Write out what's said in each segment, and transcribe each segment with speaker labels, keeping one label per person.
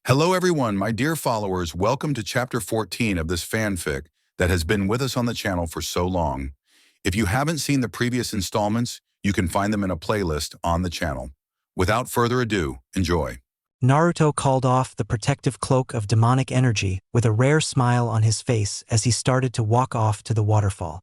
Speaker 1: Hello everyone, my dear followers, welcome to chapter 14 of this fanfic that has been with us on the channel for so long. If you haven't seen the previous installments, you can find them in a playlist on the channel. Without further ado, enjoy.
Speaker 2: Naruto called off the protective cloak of demonic energy with a rare smile on his face as he started to walk off to the waterfall.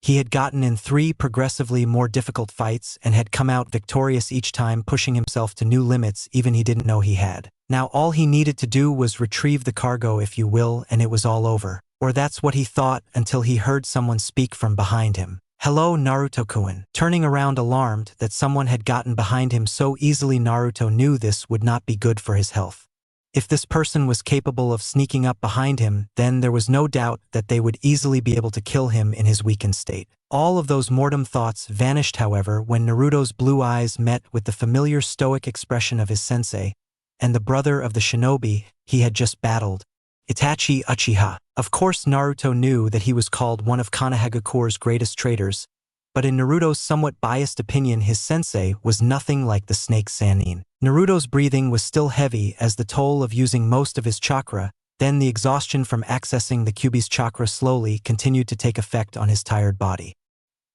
Speaker 2: He had gotten in 3 progressively more difficult fights and had come out victorious each time, pushing himself to new limits even he didn't know he had. Now all he needed to do was retrieve the cargo, if you will, and it was all over. Or that's what he thought until he heard someone speak from behind him. "Hello, Naruto-kun." Turning around alarmed that someone had gotten behind him so easily, Naruto knew this would not be good for his health. If this person was capable of sneaking up behind him, then there was no doubt that they would easily be able to kill him in his weakened state. All of those mortem thoughts vanished, however, when Naruto's blue eyes met with the familiar stoic expression of his sensei, and the brother of the shinobi he had just battled, Itachi Uchiha. Of course, Naruto knew that he was called one of Konohagakure's greatest traitors, but in Naruto's somewhat biased opinion, his sensei was nothing like the snake Sannin. Naruto's breathing was still heavy as the toll of using most of his chakra, then the exhaustion from accessing the Kyuubi's chakra slowly continued to take effect on his tired body.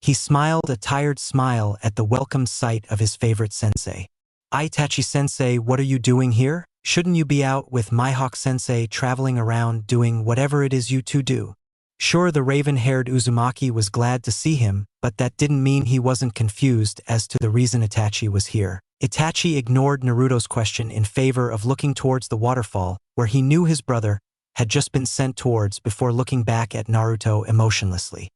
Speaker 2: He smiled a tired smile at the welcome sight of his favorite sensei. "Itachi-sensei, what are you doing here? Shouldn't you be out with Mihawk-sensei traveling around doing whatever it is you two do?" Sure, the raven-haired Uzumaki was glad to see him, but that didn't mean he wasn't confused as to the reason Itachi was here. Itachi ignored Naruto's question in favor of looking towards the waterfall, where he knew his brother had just been sent towards, before looking back at Naruto emotionlessly.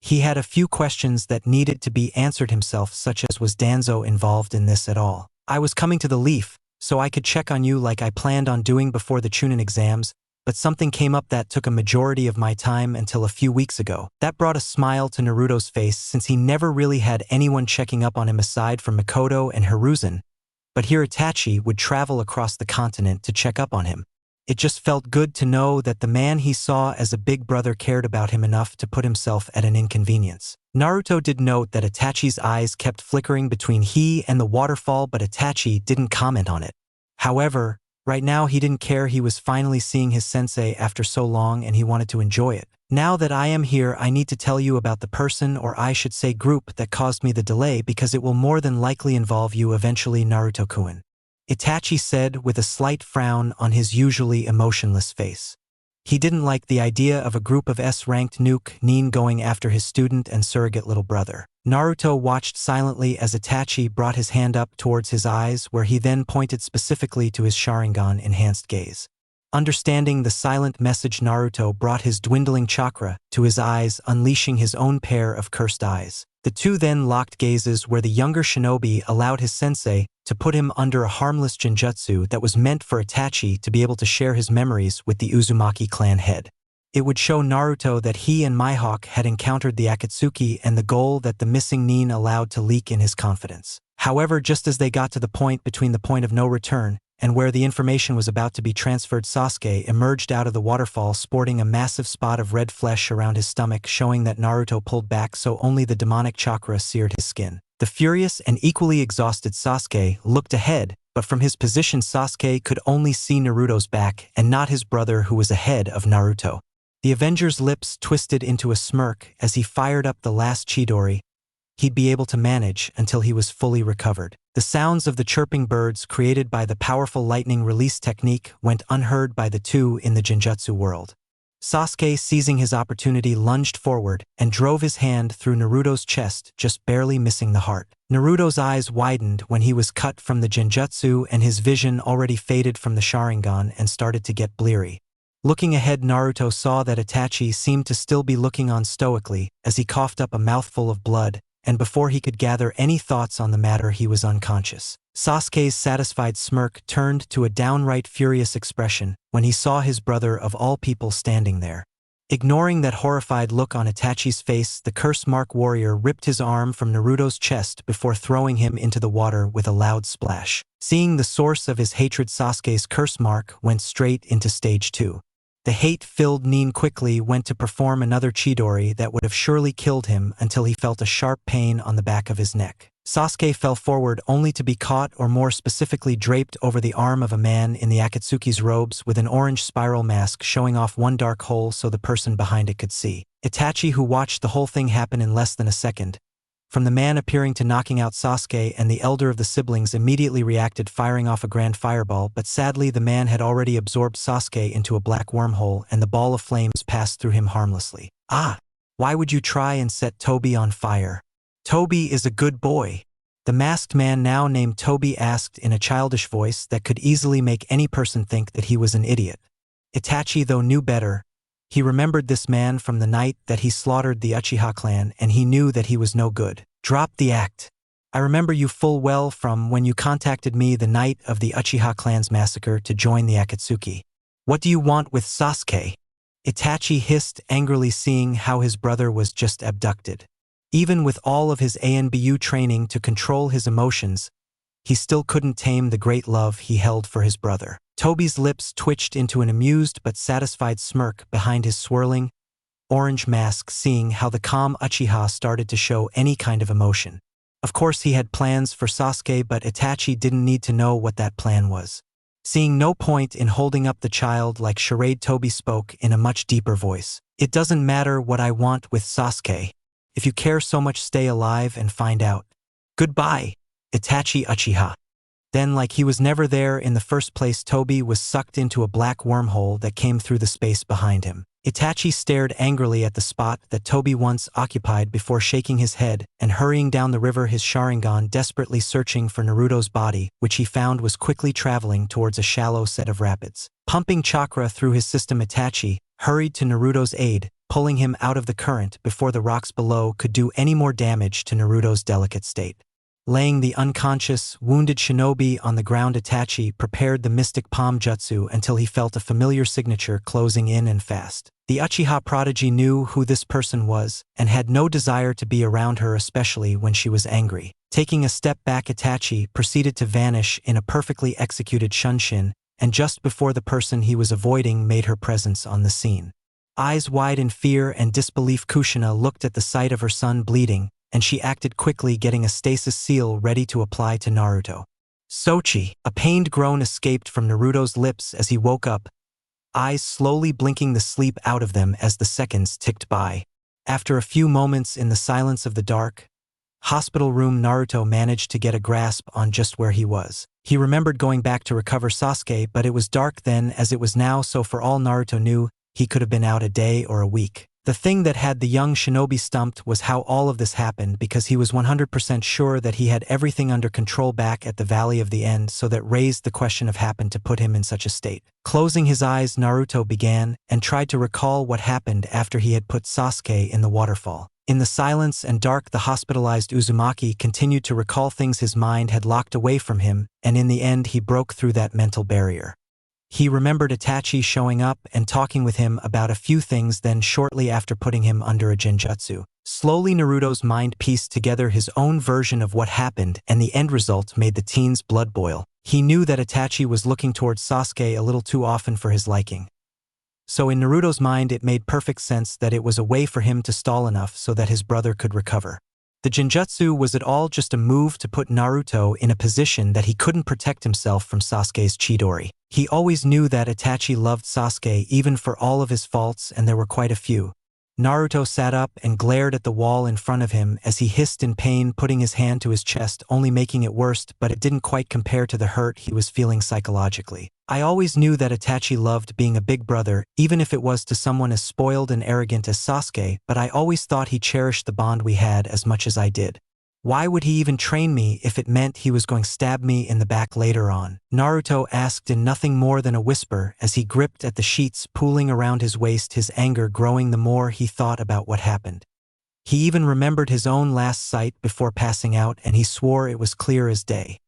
Speaker 2: He had a few questions that needed to be answered himself, such as, was Danzo involved in this at all? "I was coming to the Leaf so I could check on you like I planned on doing before the Chunin exams, but something came up that took a majority of my time until a few weeks ago." That brought a smile to Naruto's face, since he never really had anyone checking up on him aside from Mikoto and Hiruzen, but here Itachi would travel across the continent to check up on him. It just felt good to know that the man he saw as a big brother cared about him enough to put himself at an inconvenience. Naruto did note that Itachi's eyes kept flickering between he and the waterfall, but Itachi didn't comment on it. However, right now he didn't care. He was finally seeing his sensei after so long and he wanted to enjoy it. "Now that I am here, I need to tell you about the person, or I should say group, that caused me the delay, because it will more than likely involve you eventually, Naruto-kun," Itachi said with a slight frown on his usually emotionless face. He didn't like the idea of a group of S-ranked nin going after his student and surrogate little brother. Naruto watched silently as Itachi brought his hand up towards his eyes, where he then pointed specifically to his Sharingan enhanced gaze. Understanding the silent message, Naruto brought his dwindling chakra to his eyes, unleashing his own pair of cursed eyes. The two then locked gazes, where the younger shinobi allowed his sensei to put him under a harmless genjutsu that was meant for Itachi to be able to share his memories with the Uzumaki clan head. It would show Naruto that he and Mihawk had encountered the Akatsuki and the goal that the missing nin allowed to leak in his confidence. However, just as they got to the point between the point of no return and where the information was about to be transferred, Sasuke emerged out of the waterfall sporting a massive spot of red flesh around his stomach, showing that Naruto pulled back so only the demonic chakra seared his skin. The furious and equally exhausted Sasuke looked ahead, but from his position Sasuke could only see Naruto's back and not his brother, who was ahead of Naruto. The Avenger's lips twisted into a smirk as he fired up the last Chidori he'd be able to manage until he was fully recovered. The sounds of the chirping birds created by the powerful lightning release technique went unheard by the two in the genjutsu world. Sasuke, seizing his opportunity, lunged forward and drove his hand through Naruto's chest, just barely missing the heart. Naruto's eyes widened when he was cut from the genjutsu, and his vision already faded from the Sharingan and started to get bleary. Looking ahead, Naruto saw that Itachi seemed to still be looking on stoically as he coughed up a mouthful of blood, and before he could gather any thoughts on the matter, he was unconscious. Sasuke's satisfied smirk turned to a downright furious expression when he saw his brother of all people standing there. Ignoring that horrified look on Itachi's face, the curse mark warrior ripped his arm from Naruto's chest before throwing him into the water with a loud splash. Seeing the source of his hatred, Sasuke's curse mark went straight into stage 2. The hate-filled nin quickly went to perform another Chidori that would have surely killed him until he felt a sharp pain on the back of his neck. Sasuke fell forward only to be caught, or more specifically draped over the arm of a man in the Akatsuki's robes with an orange spiral mask showing off one dark hole so the person behind it could see. Itachi, who watched the whole thing happen in less than a second, from the man appearing to knocking out Sasuke, and the elder of the siblings immediately reacted, firing off a grand fireball, but sadly the man had already absorbed Sasuke into a black wormhole and the ball of flames passed through him harmlessly. Ah! Why would you try and set Toby on fire? Toby is a good boy. The masked man, now named Toby, asked in a childish voice that could easily make any person think that he was an idiot. Itachi, though, knew better. He remembered this man from the night that he slaughtered the Uchiha clan, and he knew that he was no good. Drop the act. I remember you full well from when you contacted me the night of the Uchiha clan's massacre to join the Akatsuki. What do you want with Sasuke? Itachi hissed angrily, seeing how his brother was just abducted. Even with all of his ANBU training to control his emotions, he still couldn't tame the great love he held for his brother. Toby's lips twitched into an amused but satisfied smirk behind his swirling, orange mask, seeing how the calm Uchiha started to show any kind of emotion. Of course he had plans for Sasuke, but Itachi didn't need to know what that plan was. Seeing no point in holding up the child like charade, Toby spoke in a much deeper voice. It doesn't matter what I want with Sasuke. If you care so much, stay alive and find out. Goodbye, Itachi Uchiha. Then, like he was never there in the first place, Toby was sucked into a black wormhole that came through the space behind him. Itachi stared angrily at the spot that Toby once occupied before shaking his head and hurrying down the river, his Sharingan desperately searching for Naruto's body, which he found was quickly traveling towards a shallow set of rapids. Pumping chakra through his system, Itachi hurried to Naruto's aid, pulling him out of the current before the rocks below could do any more damage to Naruto's delicate state. Laying the unconscious, wounded shinobi on the ground, Itachi prepared the mystic palm jutsu until he felt a familiar signature closing in and fast. The Uchiha prodigy knew who this person was and had no desire to be around her, especially when she was angry. Taking a step back, Itachi proceeded to vanish in a perfectly executed shunshin, and just before the person he was avoiding made her presence on the scene. Eyes wide in fear and disbelief, Kushina looked at the sight of her son bleeding, and she acted quickly, getting a stasis seal ready to apply to Naruto. Sochi! A pained groan escaped from Naruto's lips as he woke up, eyes slowly blinking the sleep out of them as the seconds ticked by. After a few moments in the silence of the dark hospital room, Naruto managed to get a grasp on just where he was. He remembered going back to recover Sasuke, but it was dark then as it was now, so for all Naruto knew, he could have been out a day or a week. The thing that had the young shinobi stumped was how all of this happened, because he was 100% sure that he had everything under control back at the Valley of the End, so that raised the question of happened to put him in such a state. Closing his eyes, Naruto began and tried to recall what happened after he had put Sasuke in the waterfall. In the silence and dark, the hospitalized Uzumaki continued to recall things his mind had locked away from him, and in the end he broke through that mental barrier. He remembered Itachi showing up and talking with him about a few things, then shortly after putting him under a genjutsu. Slowly Naruto's mind pieced together his own version of what happened, and the end result made the teen's blood boil. He knew that Itachi was looking towards Sasuke a little too often for his liking. So in Naruto's mind it made perfect sense that it was a way for him to stall enough so that his brother could recover. The genjutsu was it all just a move to put Naruto in a position that he couldn't protect himself from Sasuke's Chidori. He always knew that Itachi loved Sasuke even for all of his faults, and there were quite a few. Naruto sat up and glared at the wall in front of him as he hissed in pain, putting his hand to his chest, only making it worse, but it didn't quite compare to the hurt he was feeling psychologically. I always knew that Itachi loved being a big brother, even if it was to someone as spoiled and arrogant as Sasuke, but I always thought he cherished the bond we had as much as I did. Why would he even train me if it meant he was going to stab me in the back later on? Naruto asked in nothing more than a whisper as he gripped at the sheets pooling around his waist, his anger growing the more he thought about what happened. He even remembered his own last sight before passing out, and he swore it was clear as day.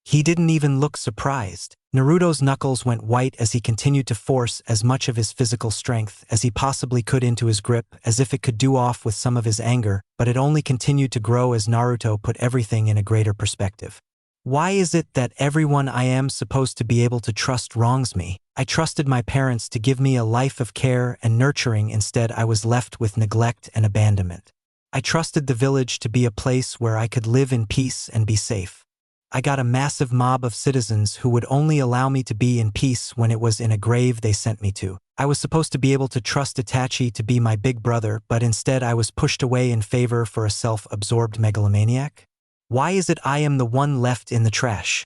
Speaker 2: He didn't even look surprised. Naruto's knuckles went white as he continued to force as much of his physical strength as he possibly could into his grip, as if it could do off with some of his anger, but it only continued to grow as Naruto put everything in a greater perspective. Why is it that everyone I am supposed to be able to trust wrongs me? I trusted my parents to give me a life of care and nurturing, instead I was left with neglect and abandonment. I trusted the village to be a place where I could live in peace and be safe. I got a massive mob of citizens who would only allow me to be in peace when it was in a grave they sent me to. I was supposed to be able to trust Itachi to be my big brother, but instead I was pushed away in favor for a self-absorbed megalomaniac? Why is it I am the one left in the trash?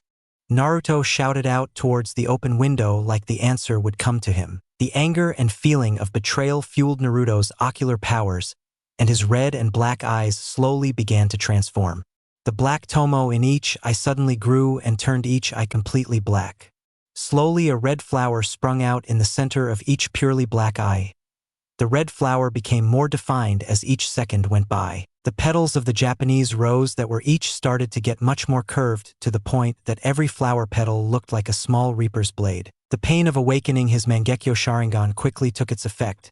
Speaker 2: Naruto shouted out towards the open window like the answer would come to him. The anger and feeling of betrayal fueled Naruto's ocular powers, and his red and black eyes slowly began to transform. The black tomo in each eye suddenly grew and turned each eye completely black. Slowly a red flower sprung out in the center of each purely black eye. The red flower became more defined as each second went by. The petals of the Japanese rose that were each started to get much more curved to the point that every flower petal looked like a small reaper's blade. The pain of awakening his Mangekyo Sharingan quickly took its effect.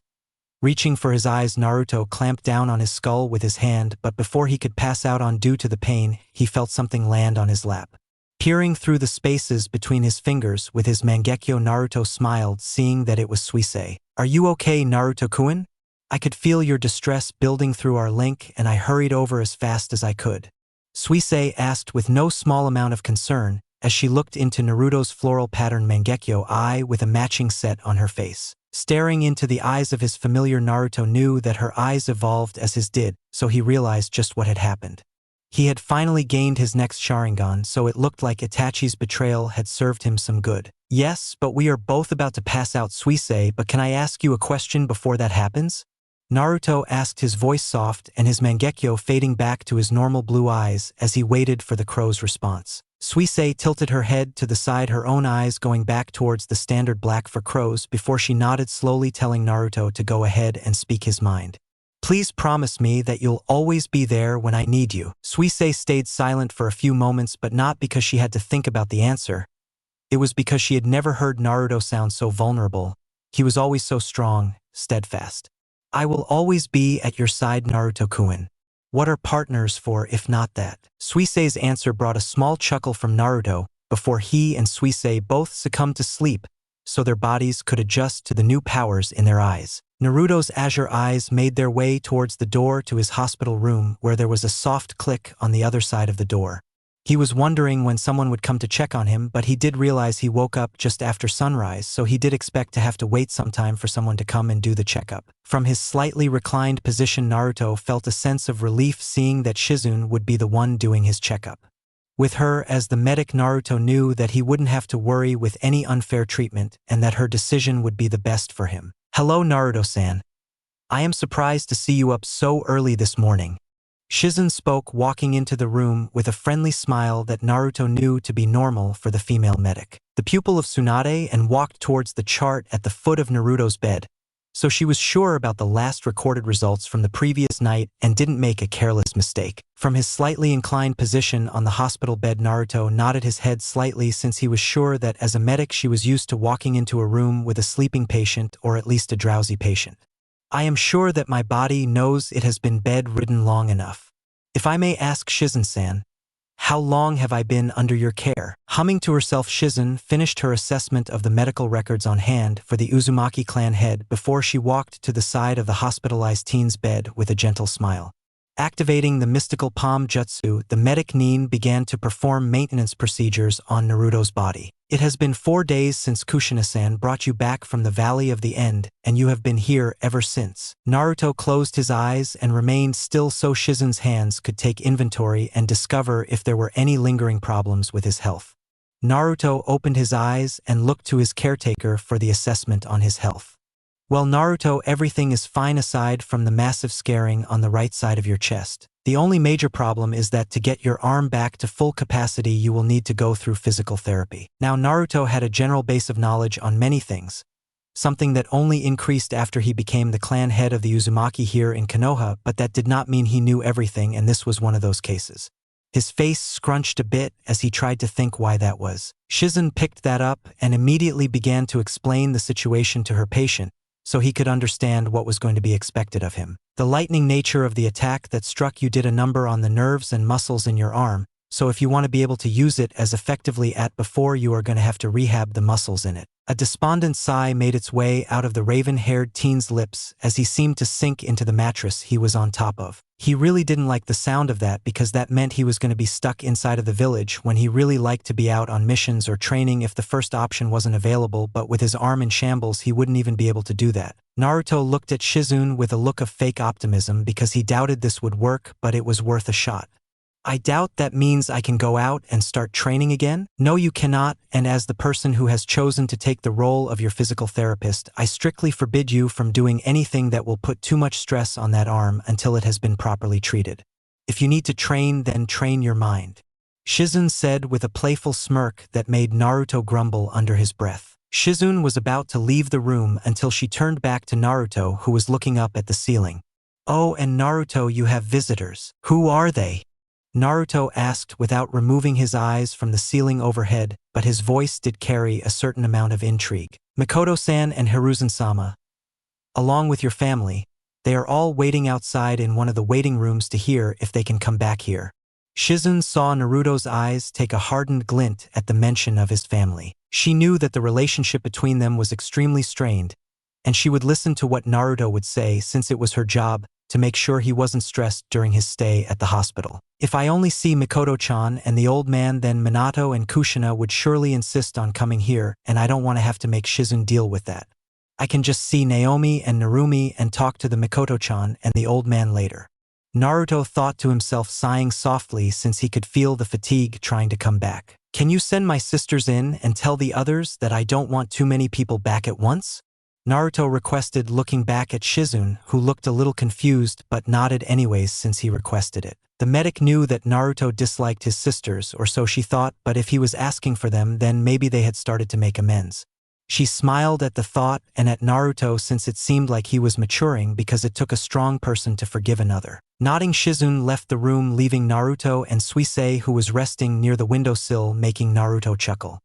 Speaker 2: Reaching for his eyes, Naruto clamped down on his skull with his hand, but before he could pass out on due to the pain, he felt something land on his lap. Peering through the spaces between his fingers with his Mangekyo, Naruto smiled, seeing that it was Suisei. "Are you okay, Naruto-kun? I could feel your distress building through our link, and I hurried over as fast as I could." Suisei asked with no small amount of concern, as she looked into Naruto's floral pattern Mangekyo eye with a matching set on her face. Staring into the eyes of his familiar, Naruto knew that her eyes evolved as his did, so he realized just what had happened. He had finally gained his next Sharingan, so it looked like Itachi's betrayal had served him some good. "Yes, but we are both about to pass out, Suisei, but can I ask you a question before that happens?" Naruto asked, his voice soft and his Mangekyo fading back to his normal blue eyes as he waited for the crow's response. Suisei tilted her head to the side, her own eyes going back towards the standard black for crows, before she nodded slowly, telling Naruto to go ahead and speak his mind. "Please promise me that you'll always be there when I need you." Suisei stayed silent for a few moments, but not because she had to think about the answer. It was because she had never heard Naruto sound so vulnerable. He was always so strong, steadfast. "I will always be at your side, Naruto-kun. What are partners for if not that?" Suisei's answer brought a small chuckle from Naruto before he and Suisei both succumbed to sleep so their bodies could adjust to the new powers in their eyes. Naruto's azure eyes made their way towards the door to his hospital room, where there was a soft click on the other side of the door. He was wondering when someone would come to check on him, but he did realize he woke up just after sunrise, so he did expect to have to wait some time for someone to come and do the checkup. From his slightly reclined position, Naruto felt a sense of relief seeing that Shizune would be the one doing his checkup. With her as the medic, Naruto knew that he wouldn't have to worry with any unfair treatment and that her decision would be the best for him. "Hello, Naruto-san. I am surprised to see you up so early this morning." Shizune spoke, walking into the room with a friendly smile that Naruto knew to be normal for the female medic. The pupil of Tsunade, and walked towards the chart at the foot of Naruto's bed, so she was sure about the last recorded results from the previous night and didn't make a careless mistake. From his slightly inclined position on the hospital bed, Naruto nodded his head slightly, since he was sure that as a medic she was used to walking into a room with a sleeping patient or at least a drowsy patient. "I am sure that my body knows it has been bedridden long enough. If I may ask, Shizune-san, how long have I been under your care?" Humming to herself, Shizune finished her assessment of the medical records on hand for the Uzumaki clan head before she walked to the side of the hospitalized teen's bed with a gentle smile. Activating the mystical palm jutsu, the medic Nin began to perform maintenance procedures on Naruto's body. "It has been 4 days since Kushina-san brought you back from the Valley of the End, and you have been here ever since." Naruto closed his eyes and remained still so Shizune's hands could take inventory and discover if there were any lingering problems with his health. Naruto opened his eyes and looked to his caretaker for the assessment on his health. "Well, Naruto, everything is fine aside from the massive scarring on the right side of your chest. The only major problem is that to get your arm back to full capacity you will need to go through physical therapy." Now Naruto had a general base of knowledge on many things, something that only increased after he became the clan head of the Uzumaki here in Konoha, but that did not mean he knew everything, and this was one of those cases. His face scrunched a bit as he tried to think why that was. Shizune picked that up and immediately began to explain the situation to her patient, so he could understand what was going to be expected of him. "The lightning nature of the attack that struck you did a number on the nerves and muscles in your arm, so if you want to be able to use it as effectively at before, you are going to have to rehab the muscles in it. A despondent sigh made its way out of the raven-haired teen's lips as he seemed to sink into the mattress he was on top of. He really didn't like the sound of that because that meant he was going to be stuck inside of the village when he really liked to be out on missions or training if the first option wasn't available, but with his arm in shambles he wouldn't even be able to do that. Naruto looked at Shizune with a look of fake optimism because he doubted this would work, but it was worth a shot. I doubt that means I can go out and start training again? No, you cannot, and as the person who has chosen to take the role of your physical therapist, I strictly forbid you from doing anything that will put too much stress on that arm until it has been properly treated. If you need to train, then train your mind. Shizune said with a playful smirk that made Naruto grumble under his breath. Shizune was about to leave the room until she turned back to Naruto, who was looking up at the ceiling. Oh, and Naruto, you have visitors. Who are they? Naruto asked without removing his eyes from the ceiling overhead, but his voice did carry a certain amount of intrigue. Mikoto-san and Hiruzen-sama, along with your family, they are all waiting outside in one of the waiting rooms to hear if they can come back here. Shizune saw Naruto's eyes take a hardened glint at the mention of his family. She knew that the relationship between them was extremely strained, and she would listen to what Naruto would say since it was her job to make sure he wasn't stressed during his stay at the hospital. If I only see Mikoto-chan and the old man, then Minato and Kushina would surely insist on coming here, and I don't want to have to make Shizune deal with that. I can just see Naomi and Narumi and talk to the Mikoto-chan and the old man later. Naruto thought to himself, sighing softly since he could feel the fatigue trying to come back. Can you send my sisters in and tell the others that I don't want too many people back at once? Naruto requested, looking back at Shizune, who looked a little confused but nodded anyways since he requested it. The medic knew that Naruto disliked his sisters, or so she thought, but if he was asking for them, then maybe they had started to make amends. She smiled at the thought and at Naruto since it seemed like he was maturing because it took a strong person to forgive another. Nodding, Shizune left the room, leaving Naruto and Suisei, who was resting near the windowsill, making Naruto chuckle.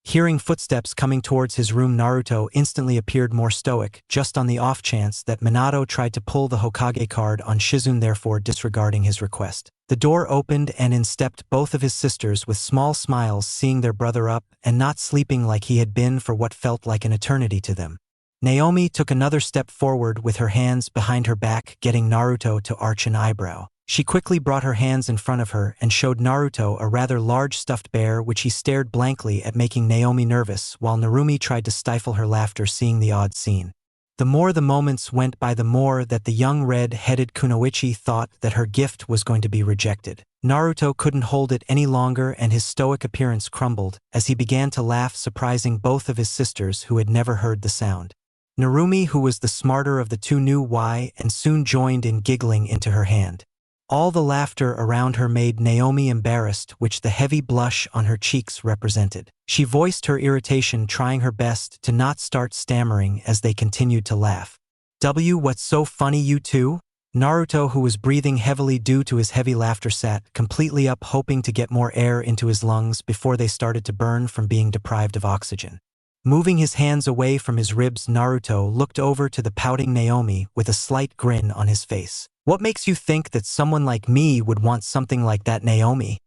Speaker 2: Hearing footsteps coming towards his room, Naruto instantly appeared more stoic, just on the off chance that Minato tried to pull the Hokage card on Shizune, therefore disregarding his request. The door opened and in stepped both of his sisters with small smiles, seeing their brother up and not sleeping like he had been for what felt like an eternity to them. Naomi took another step forward with her hands behind her back, getting Naruto to arch an eyebrow. She quickly brought her hands in front of her and showed Naruto a rather large stuffed bear, which he stared blankly at, making Naomi nervous, while Narumi tried to stifle her laughter seeing the odd scene. The more the moments went by, the more that the young red-headed kunoichi thought that her gift was going to be rejected. Naruto couldn't hold it any longer and his stoic appearance crumbled as he began to laugh, surprising both of his sisters who had never heard the sound. Narumi, who was the smarter of the two, knew why and soon joined in, giggling into her hand. All the laughter around her made Naomi embarrassed, which the heavy blush on her cheeks represented. She voiced her irritation, trying her best to not start stammering as they continued to laugh. What's so funny, you two? Naruto, who was breathing heavily due to his heavy laughter, sat completely up, hoping to get more air into his lungs before they started to burn from being deprived of oxygen. Moving his hands away from his ribs, Naruto looked over to the pouting Naomi with a slight grin on his face. What makes you think that someone like me would want something like that, Naomi?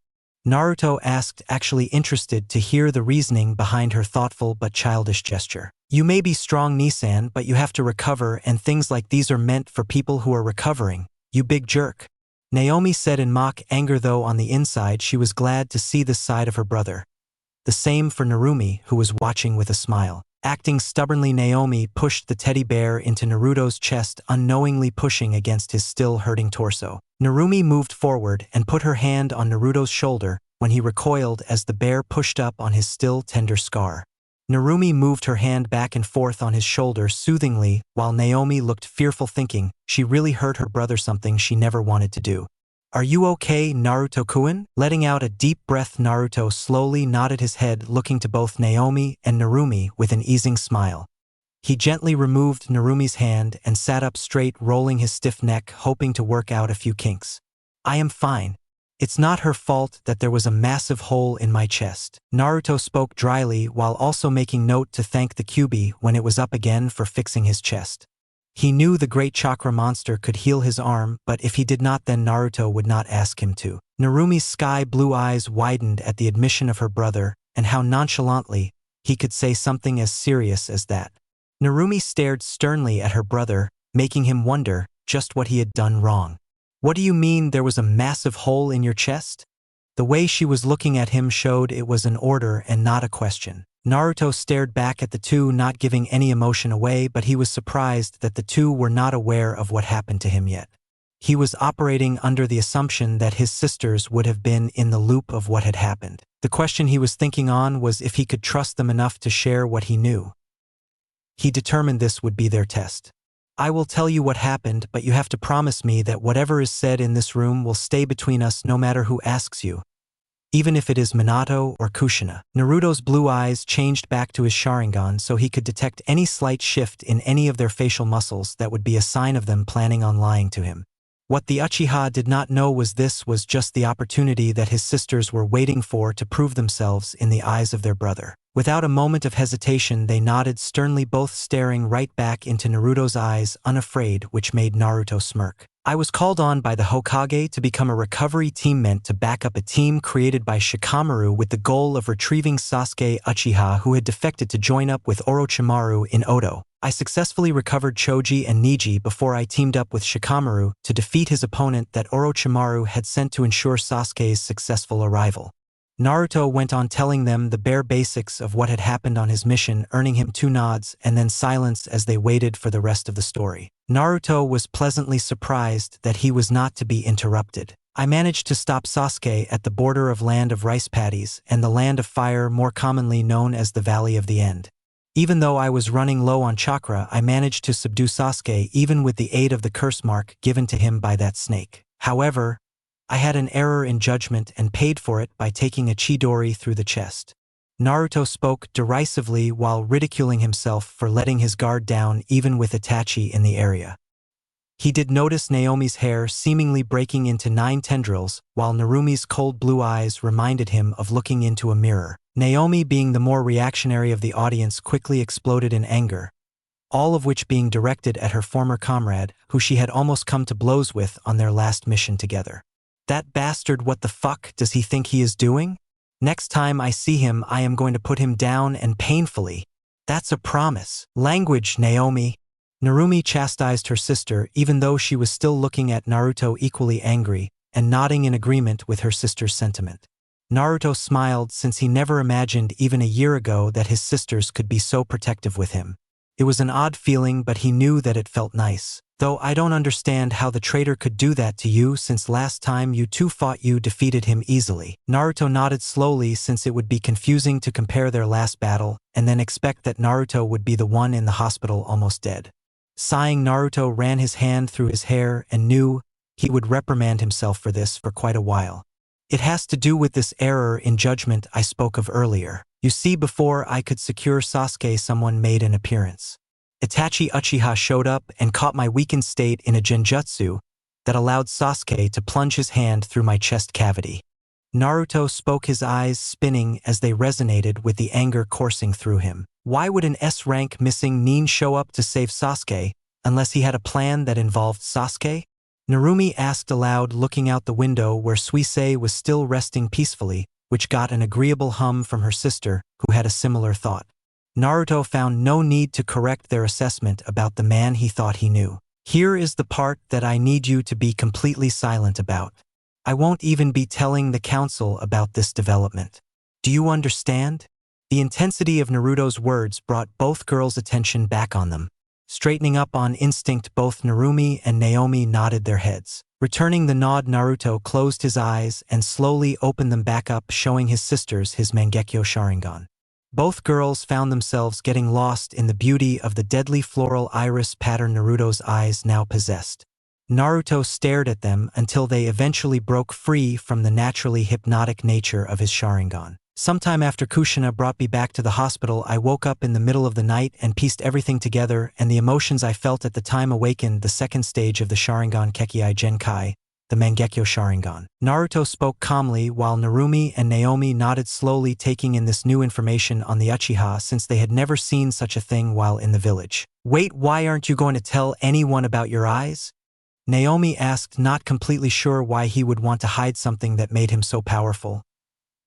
Speaker 2: Naruto asked, actually interested to hear the reasoning behind her thoughtful but childish gesture. You may be strong, Nissan, but you have to recover, and things like these are meant for people who are recovering, you big jerk. Naomi said in mock anger, though on the inside she was glad to see this side of her brother. The same for Narumi, who was watching with a smile. Acting stubbornly, Naomi pushed the teddy bear into Naruto's chest, unknowingly pushing against his still hurting torso. Narumi moved forward and put her hand on Naruto's shoulder when he recoiled as the bear pushed up on his still tender scar. Narumi moved her hand back and forth on his shoulder soothingly, while Naomi looked fearful, thinking she really hurt her brother, something she never wanted to do. Are you okay, Naruto-kun? Letting out a deep breath, Naruto slowly nodded his head, looking to both Naomi and Narumi with an easing smile. He gently removed Narumi's hand and sat up straight, rolling his stiff neck, hoping to work out a few kinks. I am fine. It's not her fault that there was a massive hole in my chest. Naruto spoke dryly while also making note to thank the Kyuubi when it was up again for fixing his chest. He knew the great chakra monster could heal his arm, but if he did not, then Naruto would not ask him to. Narumi's sky-blue eyes widened at the admission of her brother, and how nonchalantly he could say something as serious as that. Narumi stared sternly at her brother, making him wonder just what he had done wrong. "What do you mean there was a massive hole in your chest?" The way she was looking at him showed it was an order and not a question. Naruto stared back at the two, not giving any emotion away, but he was surprised that the two were not aware of what happened to him yet. He was operating under the assumption that his sisters would have been in the loop of what had happened. The question he was thinking on was if he could trust them enough to share what he knew. He determined this would be their test. "I will tell you what happened, but you have to promise me that whatever is said in this room will stay between us no matter who asks you, even if it is Minato or Kushina." Naruto's blue eyes changed back to his Sharingan so he could detect any slight shift in any of their facial muscles that would be a sign of them planning on lying to him. What the Uchiha did not know was this was just the opportunity that his sisters were waiting for to prove themselves in the eyes of their brother. Without a moment of hesitation, they nodded sternly, both staring right back into Naruto's eyes, unafraid, which made Naruto smirk. "I was called on by the Hokage to become a recovery team meant to back up a team created by Shikamaru with the goal of retrieving Sasuke Uchiha, who had defected to join up with Orochimaru in Oto. I successfully recovered Choji and Niji before I teamed up with Shikamaru to defeat his opponent that Orochimaru had sent to ensure Sasuke's successful arrival." Naruto went on telling them the bare basics of what had happened on his mission, earning him 2 nods and then silence as they waited for the rest of the story. Naruto was pleasantly surprised that he was not to be interrupted. "I managed to stop Sasuke at the border of Land of Rice Paddies and the Land of Fire, more commonly known as the Valley of the End. Even though I was running low on chakra, I managed to subdue Sasuke even with the aid of the curse mark given to him by that snake. However, I had an error in judgment and paid for it by taking a Chidori through the chest." Naruto spoke derisively while ridiculing himself for letting his guard down even with Itachi in the area. He did notice Naomi's hair seemingly breaking into 9 tendrils, while Narumi's cold blue eyes reminded him of looking into a mirror. Naomi, being the more reactionary of the audience, quickly exploded in anger, all of which being directed at her former comrade, who she had almost come to blows with on their last mission together. "That bastard, what the fuck does he think he is doing? Next time I see him, I am going to put him down, and painfully. That's a promise." "Language, Naomi." Narumi chastised her sister, even though she was still looking at Naruto equally angry and nodding in agreement with her sister's sentiment. Naruto smiled, since he never imagined even a year ago that his sisters could be so protective with him. It was an odd feeling, but he knew that it felt nice. "Though I don't understand how the traitor could do that to you, since last time you two fought you defeated him easily." Naruto nodded slowly, since it would be confusing to compare their last battle and then expect that Naruto would be the one in the hospital almost dead. Sighing, Naruto ran his hand through his hair and knew he would reprimand himself for this for quite a while. "It has to do with this error in judgment I spoke of earlier. You see, before I could secure Sasuke, someone made an appearance. Itachi Uchiha showed up and caught my weakened state in a genjutsu that allowed Sasuke to plunge his hand through my chest cavity." Naruto spoke, his eyes spinning as they resonated with the anger coursing through him. Why would an S-rank missing nin show up to save Sasuke unless he had a plan that involved Sasuke? Narumi asked aloud, looking out the window where Suisei was still resting peacefully, which got an agreeable hum from her sister, who had a similar thought. Naruto found no need to correct their assessment about the man he thought he knew. "Here is the part that I need you to be completely silent about. I won't even be telling the council about this development. Do you understand?" The intensity of Naruto's words brought both girls' attention back on them. Straightening up on instinct, both Narumi and Naomi nodded their heads. Returning the nod, Naruto closed his eyes and slowly opened them back up, showing his sisters his Mangekyo Sharingan. Both girls found themselves getting lost in the beauty of the deadly floral iris pattern Naruto's eyes now possessed. Naruto stared at them until they eventually broke free from the naturally hypnotic nature of his Sharingan. "Sometime after Kushina brought me back to the hospital, I woke up in the middle of the night and pieced everything together, and the emotions I felt at the time awakened the second stage of the Sharingan Kekkei Genkai, the Mangekyo Sharingan. Naruto spoke calmly while Narumi and Naomi nodded slowly, taking in this new information on the Uchiha since they had never seen such a thing while in the village. Wait, why aren't you going to tell anyone about your eyes? Naomi asked, not completely sure why he would want to hide something that made him so powerful,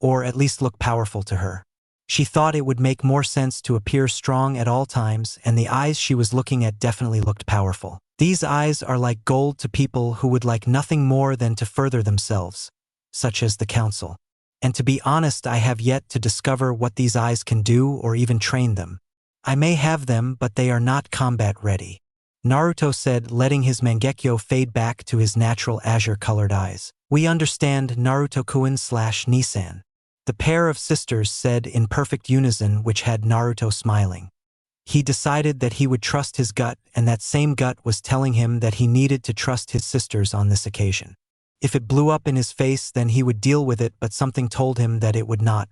Speaker 2: or at least look powerful to her. She thought it would make more sense to appear strong at all times, and the eyes she was looking at definitely looked powerful. These eyes are like gold to people who would like nothing more than to further themselves, such as the council. And to be honest, I have yet to discover what these eyes can do or even train them. I may have them, but they are not combat ready. Naruto said, letting his Mangekyo fade back to his natural azure-colored eyes. We understand, Naruto-kun/Nisan. The pair of sisters said in perfect unison, which had Naruto smiling. He decided that he would trust his gut, and that same gut was telling him that he needed to trust his sisters on this occasion. If it blew up in his face, then he would deal with it, but something told him that it would not.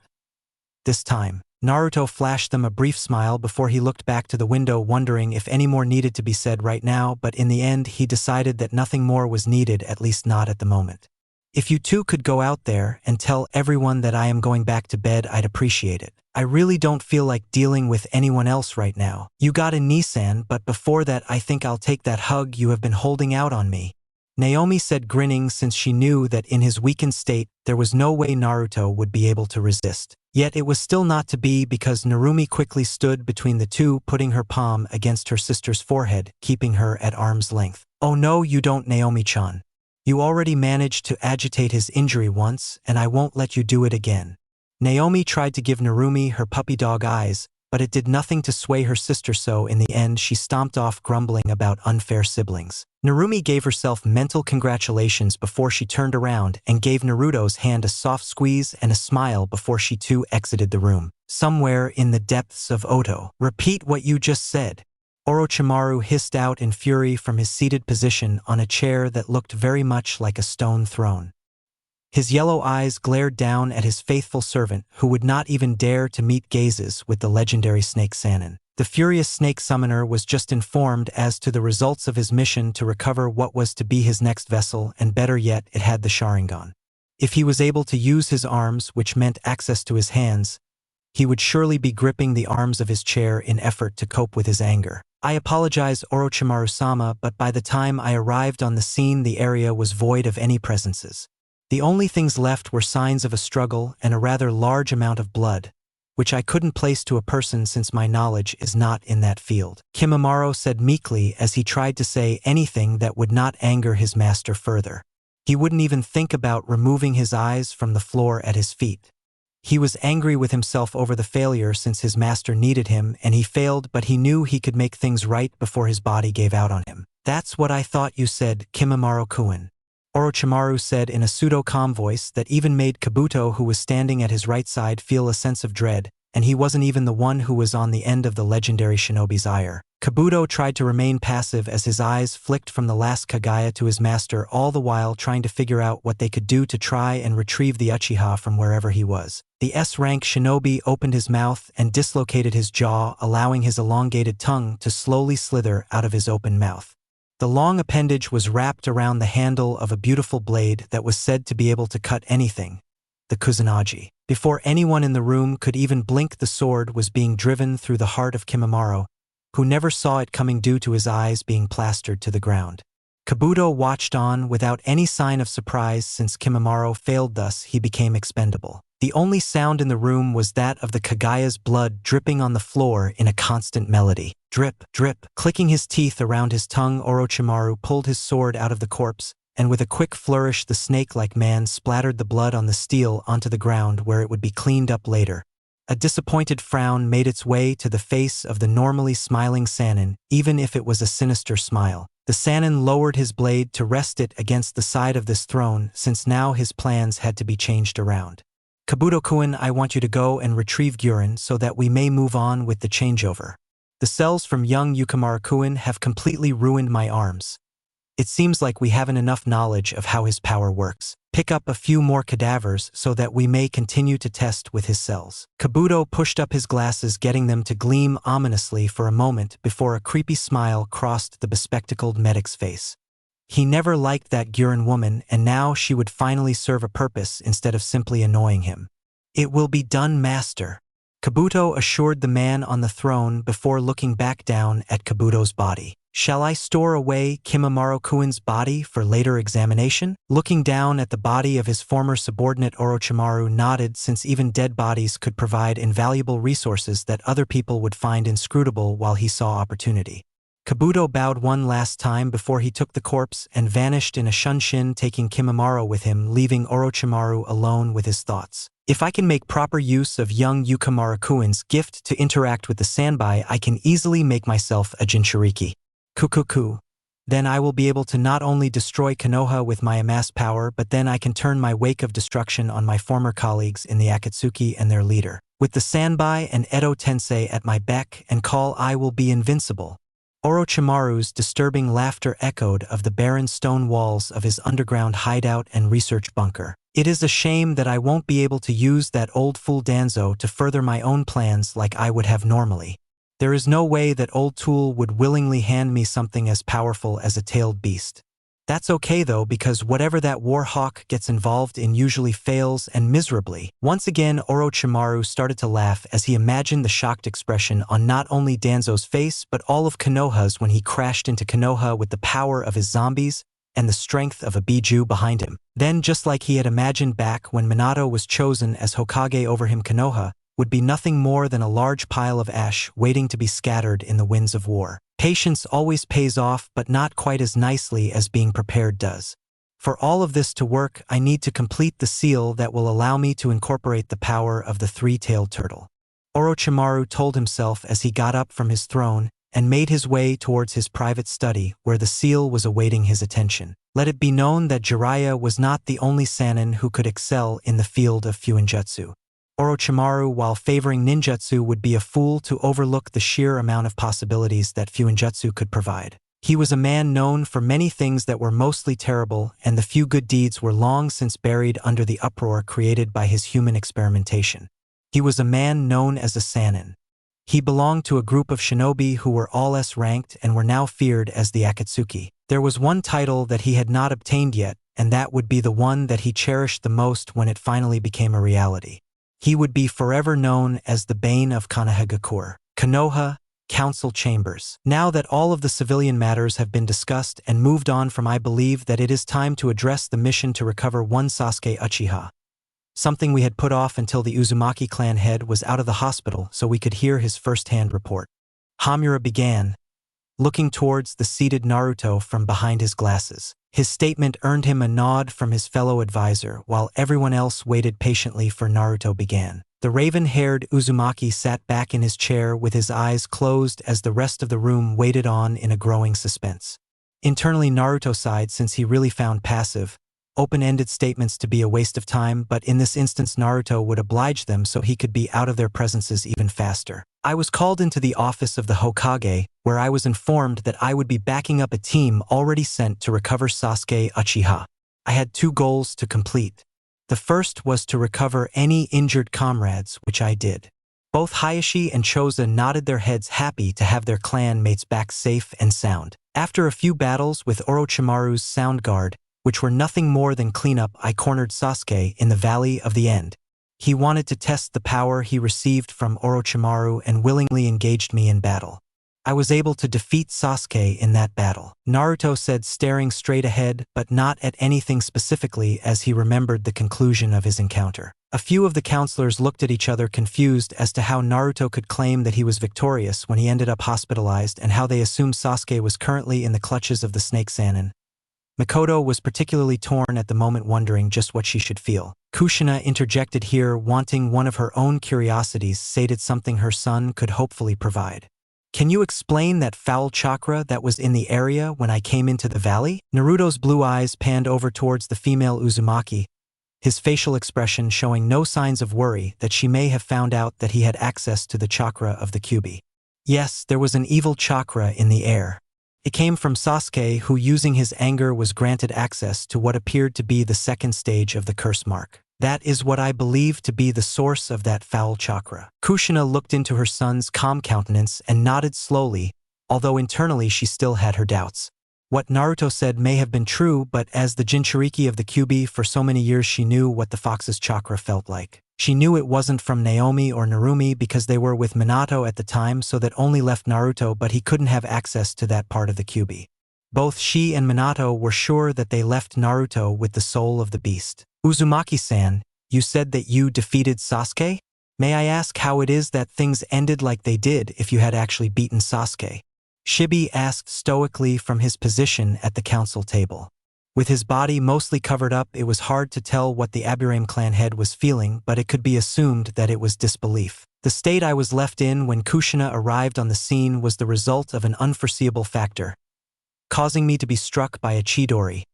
Speaker 2: This time, Naruto flashed them a brief smile before he looked back to the window, wondering if any more needed to be said right now, but in the end he decided that nothing more was needed, at least not at the moment. If you two could go out there and tell everyone that I am going back to bed, I'd appreciate it. I really don't feel like dealing with anyone else right now. You got a Nissan, but before that I think I'll take that hug you have been holding out on me. Naomi said, grinning, since she knew that in his weakened state there was no way Naruto would be able to resist. Yet it was still not to be, because Narumi quickly stood between the two, putting her palm against her sister's forehead, keeping her at arm's length. Oh no, you don't, Naomi-chan. You already managed to agitate his injury once, and I won't let you do it again. Naomi tried to give Narumi her puppy dog eyes, but it did nothing to sway her sister, so in the end she stomped off, grumbling about unfair siblings. Narumi gave herself mental congratulations before she turned around and gave Naruto's hand a soft squeeze and a smile before she too exited the room. Somewhere in the depths of Oto. Repeat what you just said. Orochimaru hissed out in fury from his seated position on a chair that looked very much like a stone throne. His yellow eyes glared down at his faithful servant, who would not even dare to meet gazes with the legendary snake Sannin. The furious snake summoner was just informed as to the results of his mission to recover what was to be his next vessel, and better yet, it had the Sharingan. If he was able to use his arms, which meant access to his hands, he would surely be gripping the arms of his chair in effort to cope with his anger. I apologize, Orochimaru-sama, but by the time I arrived on the scene, the area was void of any presences. The only things left were signs of a struggle and a rather large amount of blood, which I couldn't place to a person since my knowledge is not in that field. Kimimaro said meekly as he tried to say anything that would not anger his master further. He wouldn't even think about removing his eyes from the floor at his feet. He was angry with himself over the failure since his master needed him and he failed, but he knew he could make things right before his body gave out on him. That's what I thought you said, Kimimaro-kun. Orochimaru said in a pseudo-calm voice that even made Kabuto, who was standing at his right side, feel a sense of dread, and he wasn't even the one who was on the end of the legendary shinobi's ire. Kabuto tried to remain passive as his eyes flicked from the last Kagaya to his master, all the while trying to figure out what they could do to try and retrieve the Uchiha from wherever he was. The S-rank shinobi opened his mouth and dislocated his jaw, allowing his elongated tongue to slowly slither out of his open mouth. The long appendage was wrapped around the handle of a beautiful blade that was said to be able to cut anything, the Kusanagi. Before anyone in the room could even blink, the sword was being driven through the heart of Kimimaro, who never saw it coming due to his eyes being plastered to the ground. Kabuto watched on without any sign of surprise since Kimimaro failed, thus he became expendable. The only sound in the room was that of the Kagaya's blood dripping on the floor in a constant melody. Drip, drip. Clicking his teeth around his tongue, Orochimaru pulled his sword out of the corpse, and with a quick flourish the snake-like man splattered the blood on the steel onto the ground where it would be cleaned up later. A disappointed frown made its way to the face of the normally smiling Sannin, even if it was a sinister smile. The Sannin lowered his blade to rest it against the side of this throne, since now his plans had to be changed around. Kabuto-kun, I want you to go and retrieve Guren so that we may move on with the changeover. The cells from young Yukimaru-kun have completely ruined my arms. It seems like we haven't enough knowledge of how his power works. Pick up a few more cadavers so that we may continue to test with his cells. Kabuto pushed up his glasses, getting them to gleam ominously for a moment before a creepy smile crossed the bespectacled medic's face. He never liked that Gurren woman, and now she would finally serve a purpose instead of simply annoying him. "It will be done, master," Kabuto assured the man on the throne before looking back down at Kabuto's body. "Shall I store away Kimimaro-kun's body for later examination?" Looking down at the body of his former subordinate, Orochimaru nodded, since even dead bodies could provide invaluable resources that other people would find inscrutable while he saw opportunity. Kabuto bowed one last time before he took the corpse and vanished in a shunshin, taking Kimimaro with him, leaving Orochimaru alone with his thoughts. If I can make proper use of young Yukimaro-kun's gift to interact with the Sanbai, I can easily make myself a Jinchuriki. Kukuku. Then I will be able to not only destroy Konoha with my amassed power, but then I can turn my wake of destruction on my former colleagues in the Akatsuki and their leader. With the Sanbai and Edo Tensei at my beck and call, I will be invincible. Orochimaru's disturbing laughter echoed of the barren stone walls of his underground hideout and research bunker. "It is a shame that I won't be able to use that old fool Danzo to further my own plans like I would have normally. There is no way that old tool would willingly hand me something as powerful as a tailed beast. That's okay though, because whatever that war hawk gets involved in usually fails, and miserably." Once again, Orochimaru started to laugh as he imagined the shocked expression on not only Danzo's face but all of Konoha's when he crashed into Konoha with the power of his zombies and the strength of a Biju behind him. Then, just like he had imagined back when Minato was chosen as Hokage over him, Konoha would be nothing more than a large pile of ash waiting to be scattered in the winds of war. Patience always pays off, but not quite as nicely as being prepared does. For all of this to work, I need to complete the seal that will allow me to incorporate the power of the three-tailed turtle. Orochimaru told himself as he got up from his throne and made his way towards his private study where the seal was awaiting his attention. Let it be known that Jiraiya was not the only Sannin who could excel in the field of Fuinjutsu. Orochimaru, while favoring ninjutsu, would be a fool to overlook the sheer amount of possibilities that Fuinjutsu could provide. He was a man known for many things that were mostly terrible, and the few good deeds were long since buried under the uproar created by his human experimentation. He was a man known as a Sannin. He belonged to a group of shinobi who were all S-ranked and were now feared as the Akatsuki. There was one title that he had not obtained yet, and that would be the one that he cherished the most when it finally became a reality. He would be forever known as the Bane of Konohagakure. Konoha Council Chambers. Now that all of the civilian matters have been discussed and moved on from, I believe that it is time to address the mission to recover one Sasuke Uchiha. Something we had put off until the Uzumaki clan head was out of the hospital so we could hear his first-hand report. Hamura began, looking towards the seated Naruto from behind his glasses. His statement earned him a nod from his fellow advisor, while everyone else waited patiently for Naruto began. The raven-haired Uzumaki sat back in his chair with his eyes closed as the rest of the room waited on in a growing suspense. Internally, Naruto sighed, since he really found passive, open-ended statements to be a waste of time, but in this instance Naruto would oblige them so he could be out of their presences even faster. "I was called into the office of the Hokage, where I was informed that I would be backing up a team already sent to recover Sasuke Uchiha. I had two goals to complete. The first was to recover any injured comrades, which I did." Both Hayashi and Choza nodded their heads, happy to have their clan mates back safe and sound. After a few battles with Orochimaru's Sound Guard, which were nothing more than cleanup, I cornered Sasuke in the Valley of the End. He wanted to test the power he received from Orochimaru and willingly engaged me in battle. I was able to defeat Sasuke in that battle, Naruto said, staring straight ahead but not at anything specifically as he remembered the conclusion of his encounter. A few of the counselors looked at each other, confused as to how Naruto could claim that he was victorious when he ended up hospitalized, and how they assumed Sasuke was currently in the clutches of the Snake Sannin. Makoto was particularly torn at the moment, wondering just what she should feel. Kushina interjected here, wanting one of her own curiosities, stated something her son could hopefully provide. "Can you explain that foul chakra that was in the area when I came into the valley?" Naruto's blue eyes panned over towards the female Uzumaki, his facial expression showing no signs of worry that she may have found out that he had access to the chakra of the Kyuubi. "Yes, there was an evil chakra in the air. It came from Sasuke, who using his anger was granted access to what appeared to be the second stage of the curse mark. That is what I believe to be the source of that foul chakra." Kushina looked into her son's calm countenance and nodded slowly, although internally she still had her doubts. What Naruto said may have been true, but as the Jinchuriki of the Kyuubi for so many years, she knew what the fox's chakra felt like. She knew it wasn't from Naomi or Narumi because they were with Minato at the time, so that only left Naruto, but he couldn't have access to that part of the Kyuubi. Both she and Minato were sure that they left Naruto with the soul of the beast. Uzumaki-san, you said that you defeated Sasuke? May I ask how it is that things ended like they did if you had actually beaten Sasuke? Shibi asked stoically from his position at the council table. With his body mostly covered up, it was hard to tell what the Aburame clan head was feeling, but it could be assumed that it was disbelief. The state I was left in when Kushina arrived on the scene was the result of an unforeseeable factor, causing me to be struck by a Chidori,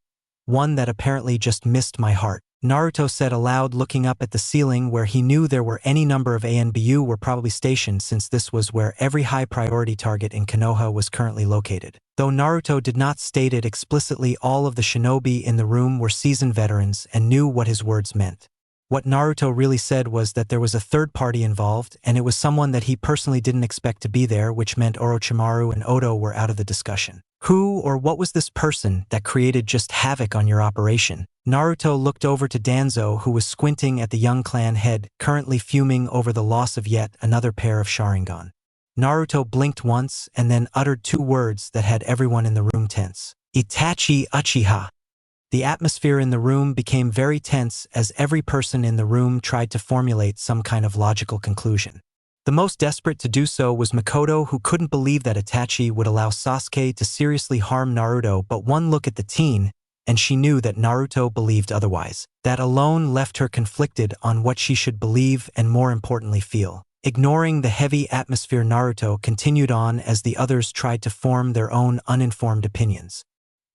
Speaker 2: one that apparently just missed my heart. Naruto said aloud, looking up at the ceiling where he knew there were any number of ANBU were probably stationed, since this was where every high-priority target in Konoha was currently located. Though Naruto did not state it explicitly, all of the shinobi in the room were seasoned veterans and knew what his words meant. What Naruto really said was that there was a third party involved, and it was someone that he personally didn't expect to be there, which meant Orochimaru and Oda were out of the discussion. Who or what was this person that created just havoc on your operation? Naruto looked over to Danzo, who was squinting at the young clan head, currently fuming over the loss of yet another pair of Sharingan. Naruto blinked once and then uttered two words that had everyone in the room tense. Itachi Uchiha. The atmosphere in the room became very tense as every person in the room tried to formulate some kind of logical conclusion. The most desperate to do so was Makoto, who couldn't believe that Itachi would allow Sasuke to seriously harm Naruto, but one look at the teen, and she knew that Naruto believed otherwise. That alone left her conflicted on what she should believe and, more importantly, feel. Ignoring the heavy atmosphere, Naruto continued on as the others tried to form their own uninformed opinions.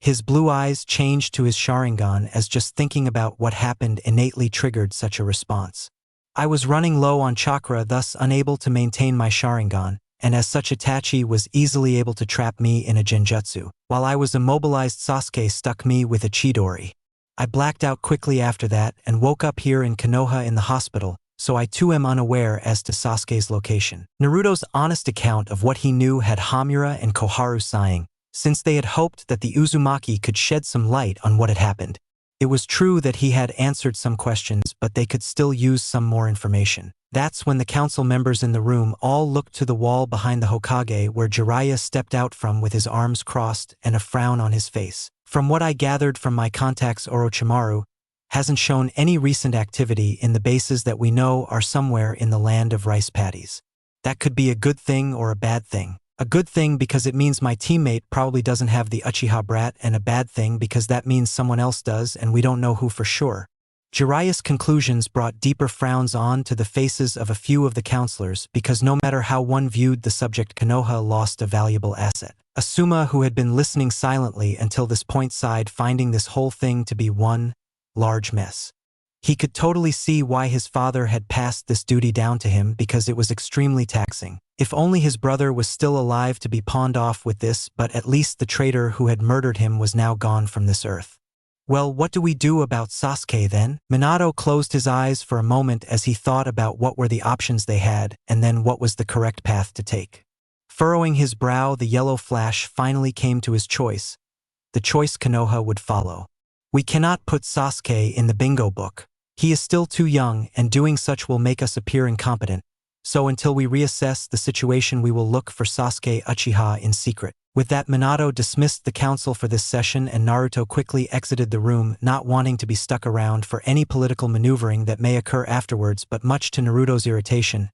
Speaker 2: His blue eyes changed to his Sharingan as just thinking about what happened innately triggered such a response. I was running low on chakra, thus unable to maintain my Sharingan, and as such Itachi was easily able to trap me in a genjutsu. While I was immobilized, Sasuke stuck me with a Chidori. I blacked out quickly after that and woke up here in Konoha in the hospital, so I too am unaware as to Sasuke's location. Naruto's honest account of what he knew had Hamura and Koharu sighing, since they had hoped that the Uzumaki could shed some light on what had happened. It was true that he had answered some questions, but they could still use some more information. That's when the council members in the room all looked to the wall behind the Hokage, where Jiraiya stepped out from with his arms crossed and a frown on his face. From what I gathered from my contacts, Orochimaru hasn't shown any recent activity in the bases that we know are somewhere in the land of rice paddies. That could be a good thing or a bad thing. A good thing because it means my teammate probably doesn't have the Uchiha brat, and a bad thing because that means someone else does and we don't know who for sure. Jiraiya's conclusions brought deeper frowns on to the faces of a few of the counselors, because no matter how one viewed the subject, Konoha lost a valuable asset. Asuma, who had been listening silently until this point, sighed, finding this whole thing to be one large mess. He could totally see why his father had passed this duty down to him, because it was extremely taxing. If only his brother was still alive to be pawned off with this, but at least the traitor who had murdered him was now gone from this earth. Well, what do we do about Sasuke then? Minato closed his eyes for a moment as he thought about what were the options they had, and then what was the correct path to take. Furrowing his brow, the yellow flash finally came to his choice. The choice Konoha would follow. We cannot put Sasuke in the bingo book. He is still too young, and doing such will make us appear incompetent. So until we reassess the situation, we will look for Sasuke Uchiha in secret. With that, Minato dismissed the council for this session, and Naruto quickly exited the room, not wanting to be stuck around for any political maneuvering that may occur afterwards. But much to Naruto's irritation,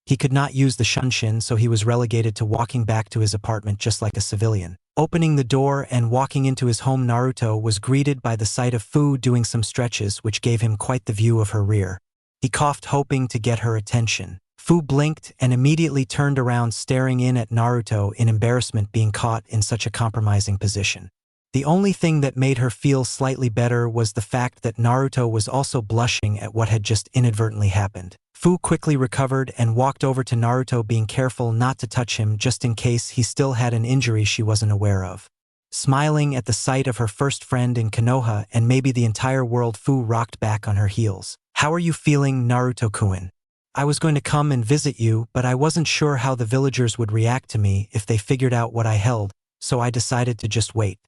Speaker 2: he could not use the shunshin, so he was relegated to walking back to his apartment just like a civilian. Opening the door and walking into his home, Naruto was greeted by the sight of Fu doing some stretches, which gave him quite the view of her rear. He coughed, hoping to get her attention. Fu blinked and immediately turned around, staring in at Naruto in embarrassment, being caught in such a compromising position. The only thing that made her feel slightly better was the fact that Naruto was also blushing at what had just inadvertently happened. Fu quickly recovered and walked over to Naruto, being careful not to touch him just in case he still had an injury she wasn't aware of. Smiling at the sight of her first friend in Konoha and maybe the entire world, Fu rocked back on her heels. How are you feeling, Naruto-kun? I was going to come and visit you, but I wasn't sure how the villagers would react to me if they figured out what I held, so I decided to just wait.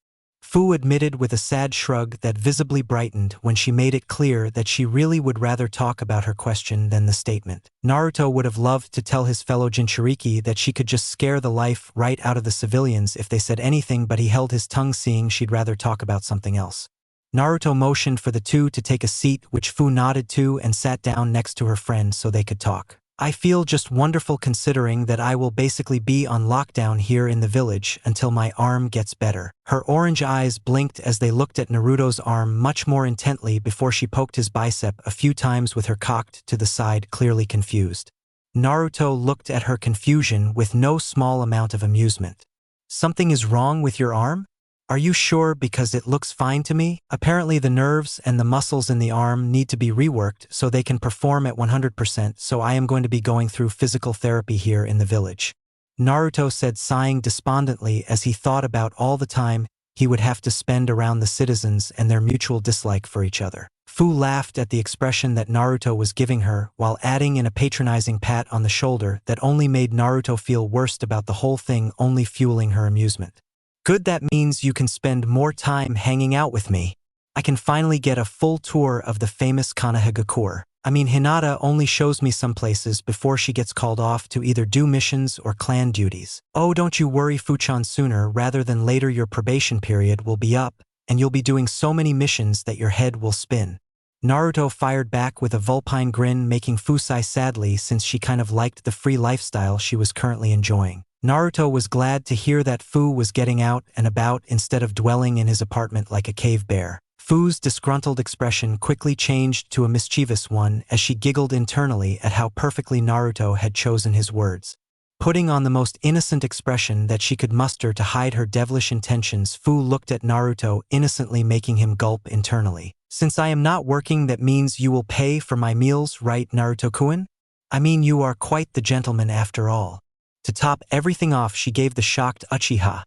Speaker 2: Fu admitted with a sad shrug that visibly brightened when she made it clear that she really would rather talk about her question than the statement. Naruto would have loved to tell his fellow Jinchuriki that she could just scare the life right out of the civilians if they said anything, but he held his tongue, seeing she'd rather talk about something else. Naruto motioned for the two to take a seat, which Fu nodded to and sat down next to her friend so they could talk. I feel just wonderful, considering that I will basically be on lockdown here in the village until my arm gets better. Her orange eyes blinked as they looked at Naruto's arm much more intently before she poked his bicep a few times with her cocked to the side, clearly confused. Naruto looked at her confusion with no small amount of amusement. Something is wrong with your arm? Are you sure? Because it looks fine to me. Apparently the nerves and the muscles in the arm need to be reworked so they can perform at 100%, so I am going to be going through physical therapy here in the village. Naruto said, sighing despondently as he thought about all the time he would have to spend around the citizens and their mutual dislike for each other. Fu laughed at the expression that Naruto was giving her, while adding in a patronizing pat on the shoulder that only made Naruto feel worse about the whole thing, only fueling her amusement. Good, that means you can spend more time hanging out with me. I can finally get a full tour of the famous Konohagakure. I mean, Hinata only shows me some places before she gets called off to either do missions or clan duties. Oh, don't you worry, Fuchan, sooner rather than later your probation period will be up, and you'll be doing so many missions that your head will spin. Naruto fired back with a vulpine grin, making Fu sigh sadly since she kind of liked the free lifestyle she was currently enjoying. Naruto was glad to hear that Fu was getting out and about instead of dwelling in his apartment like a cave bear. Fu's disgruntled expression quickly changed to a mischievous one as she giggled internally at how perfectly Naruto had chosen his words. Putting on the most innocent expression that she could muster to hide her devilish intentions, Fu looked at Naruto innocently, making him gulp internally. Since I am not working, that means you will pay for my meals, right, Naruto-kun? I mean, you are quite the gentleman after all. To top everything off, she gave the shocked Uchiha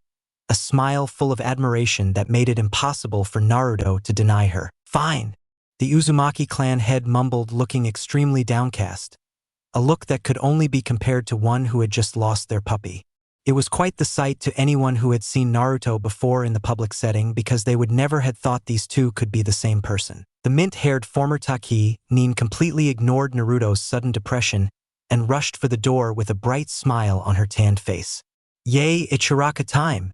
Speaker 2: a smile full of admiration that made it impossible for Naruto to deny her. Fine, the Uzumaki clan head mumbled, looking extremely downcast, a look that could only be compared to one who had just lost their puppy. It was quite the sight to anyone who had seen Naruto before in the public setting, because they would never had thought these two could be the same person. The mint-haired former Taki Nin completely ignored Naruto's sudden depression and rushed for the door with a bright smile on her tanned face. Yay, it's Shiraka time!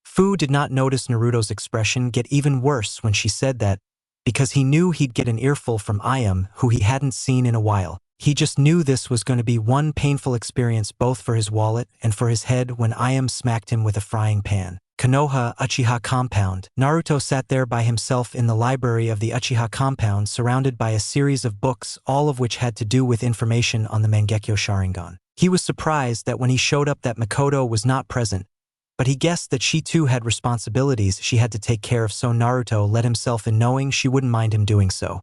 Speaker 2: Fu did not notice Naruto's expression get even worse when she said that, because he knew he'd get an earful from Ayam, who he hadn't seen in a while. He just knew this was going to be one painful experience both for his wallet and for his head when Ayam smacked him with a frying pan. Konoha Uchiha compound. Naruto sat there by himself in the library of the Uchiha compound, surrounded by a series of books, all of which had to do with information on the Mangekyo Sharingan. He was surprised that when he showed up that Makoto was not present, but he guessed that she too had responsibilities she had to take care of, so Naruto let himself in, knowing she wouldn't mind him doing so.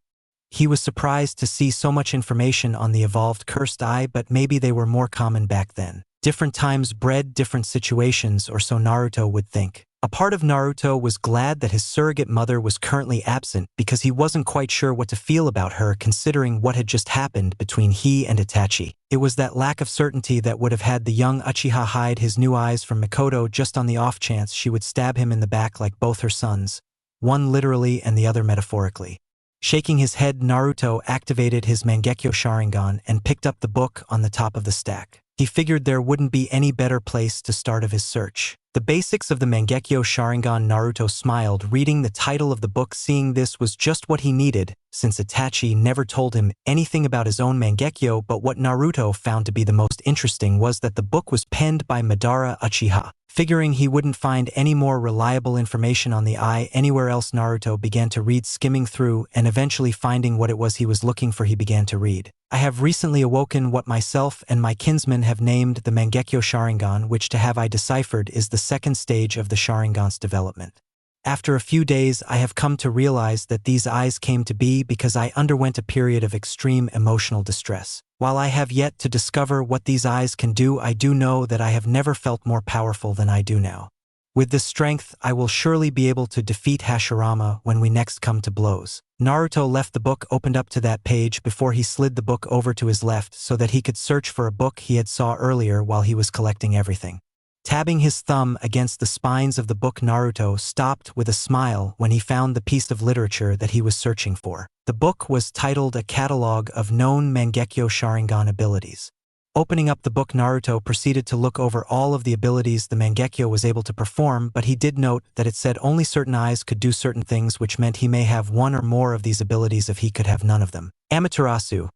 Speaker 2: He was surprised to see so much information on the evolved cursed eye, but maybe they were more common back then. Different times bred different situations, or so Naruto would think. A part of Naruto was glad that his surrogate mother was currently absent, because he wasn't quite sure what to feel about her considering what had just happened between he and Itachi. It was that lack of certainty that would have had the young Uchiha hide his new eyes from Makoto just on the off chance she would stab him in the back like both her sons, one literally and the other metaphorically. Shaking his head, Naruto activated his Mangekyo Sharingan and picked up the book on the top of the stack. He figured there wouldn't be any better place to start of his search. The basics of the Mangekyo Sharingan. Naruto smiled, reading the title of the book, seeing this was just what he needed, since Itachi never told him anything about his own Mangekyo. But what Naruto found to be the most interesting was that the book was penned by Madara Uchiha. Figuring he wouldn't find any more reliable information on the eye anywhere else, Naruto began to read, skimming through, and eventually finding what it was he was looking for. He began to read. I have recently awoken what myself and my kinsmen have named the Mangekyo Sharingan, which to have I deciphered is the second stage of the Sharingan's development. After a few days, I have come to realize that these eyes came to be because I underwent a period of extreme emotional distress. While I have yet to discover what these eyes can do, I do know that I have never felt more powerful than I do now. With this strength, I will surely be able to defeat Hashirama when we next come to blows. Naruto left the book opened up to that page before he slid the book over to his left so that he could search for a book he had saw earlier while he was collecting everything. Tabbing his thumb against the spines of the book, Naruto stopped with a smile when he found the piece of literature that he was searching for. The book was titled A Catalog of Known Mangekyo Sharingan Abilities. Opening up the book, Naruto proceeded to look over all of the abilities the Mangekyo was able to perform, but he did note that it said only certain eyes could do certain things, which meant he may have one or more of these abilities if he could have none of them. Amaterasu.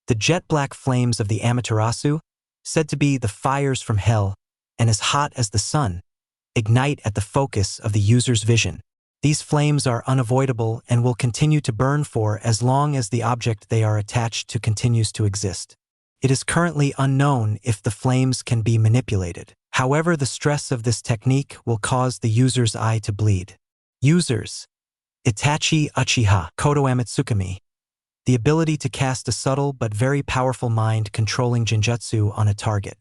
Speaker 2: The jet-black flames of the Amaterasu, said to be the fires from hell, and as hot as the sun, ignite at the focus of the user's vision. These flames are unavoidable and will continue to burn for as long as the object they are attached to continues to exist. It is currently unknown if the flames can be manipulated. However, the stress of this technique will cause the user's eye to bleed. Users. Itachi Uchiha Koto Amitsukami. The ability to cast a subtle but very powerful mind-controlling genjutsu on a target.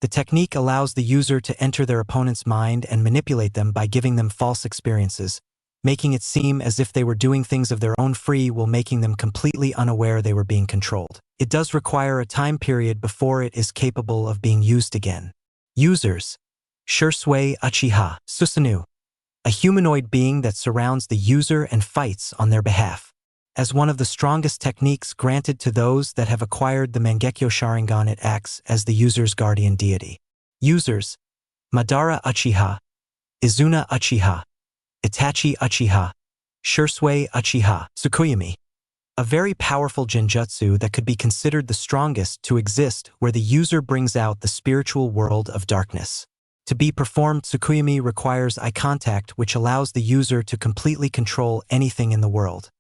Speaker 2: The technique allows the user to enter their opponent's mind and manipulate them by giving them false experiences, making it seem as if they were doing things of their own free will, making them completely unaware they were being controlled. It does require a time period before it is capable of being used again. Users. Shursui Uchiha Susanoo. A humanoid being that surrounds the user and fights on their behalf. As one of the strongest techniques granted to those that have acquired the Mangekyo Sharingan, it acts as the user's guardian deity. Users. Madara Uchiha, Izuna Uchiha, Itachi Uchiha, Shursui Uchiha, Tsukuyomi. A very powerful genjutsu that could be considered the strongest to exist, where the user brings out the spiritual world of darkness. To be performed, Tsukuyomi requires eye contact, which allows the user to completely control anything in the world,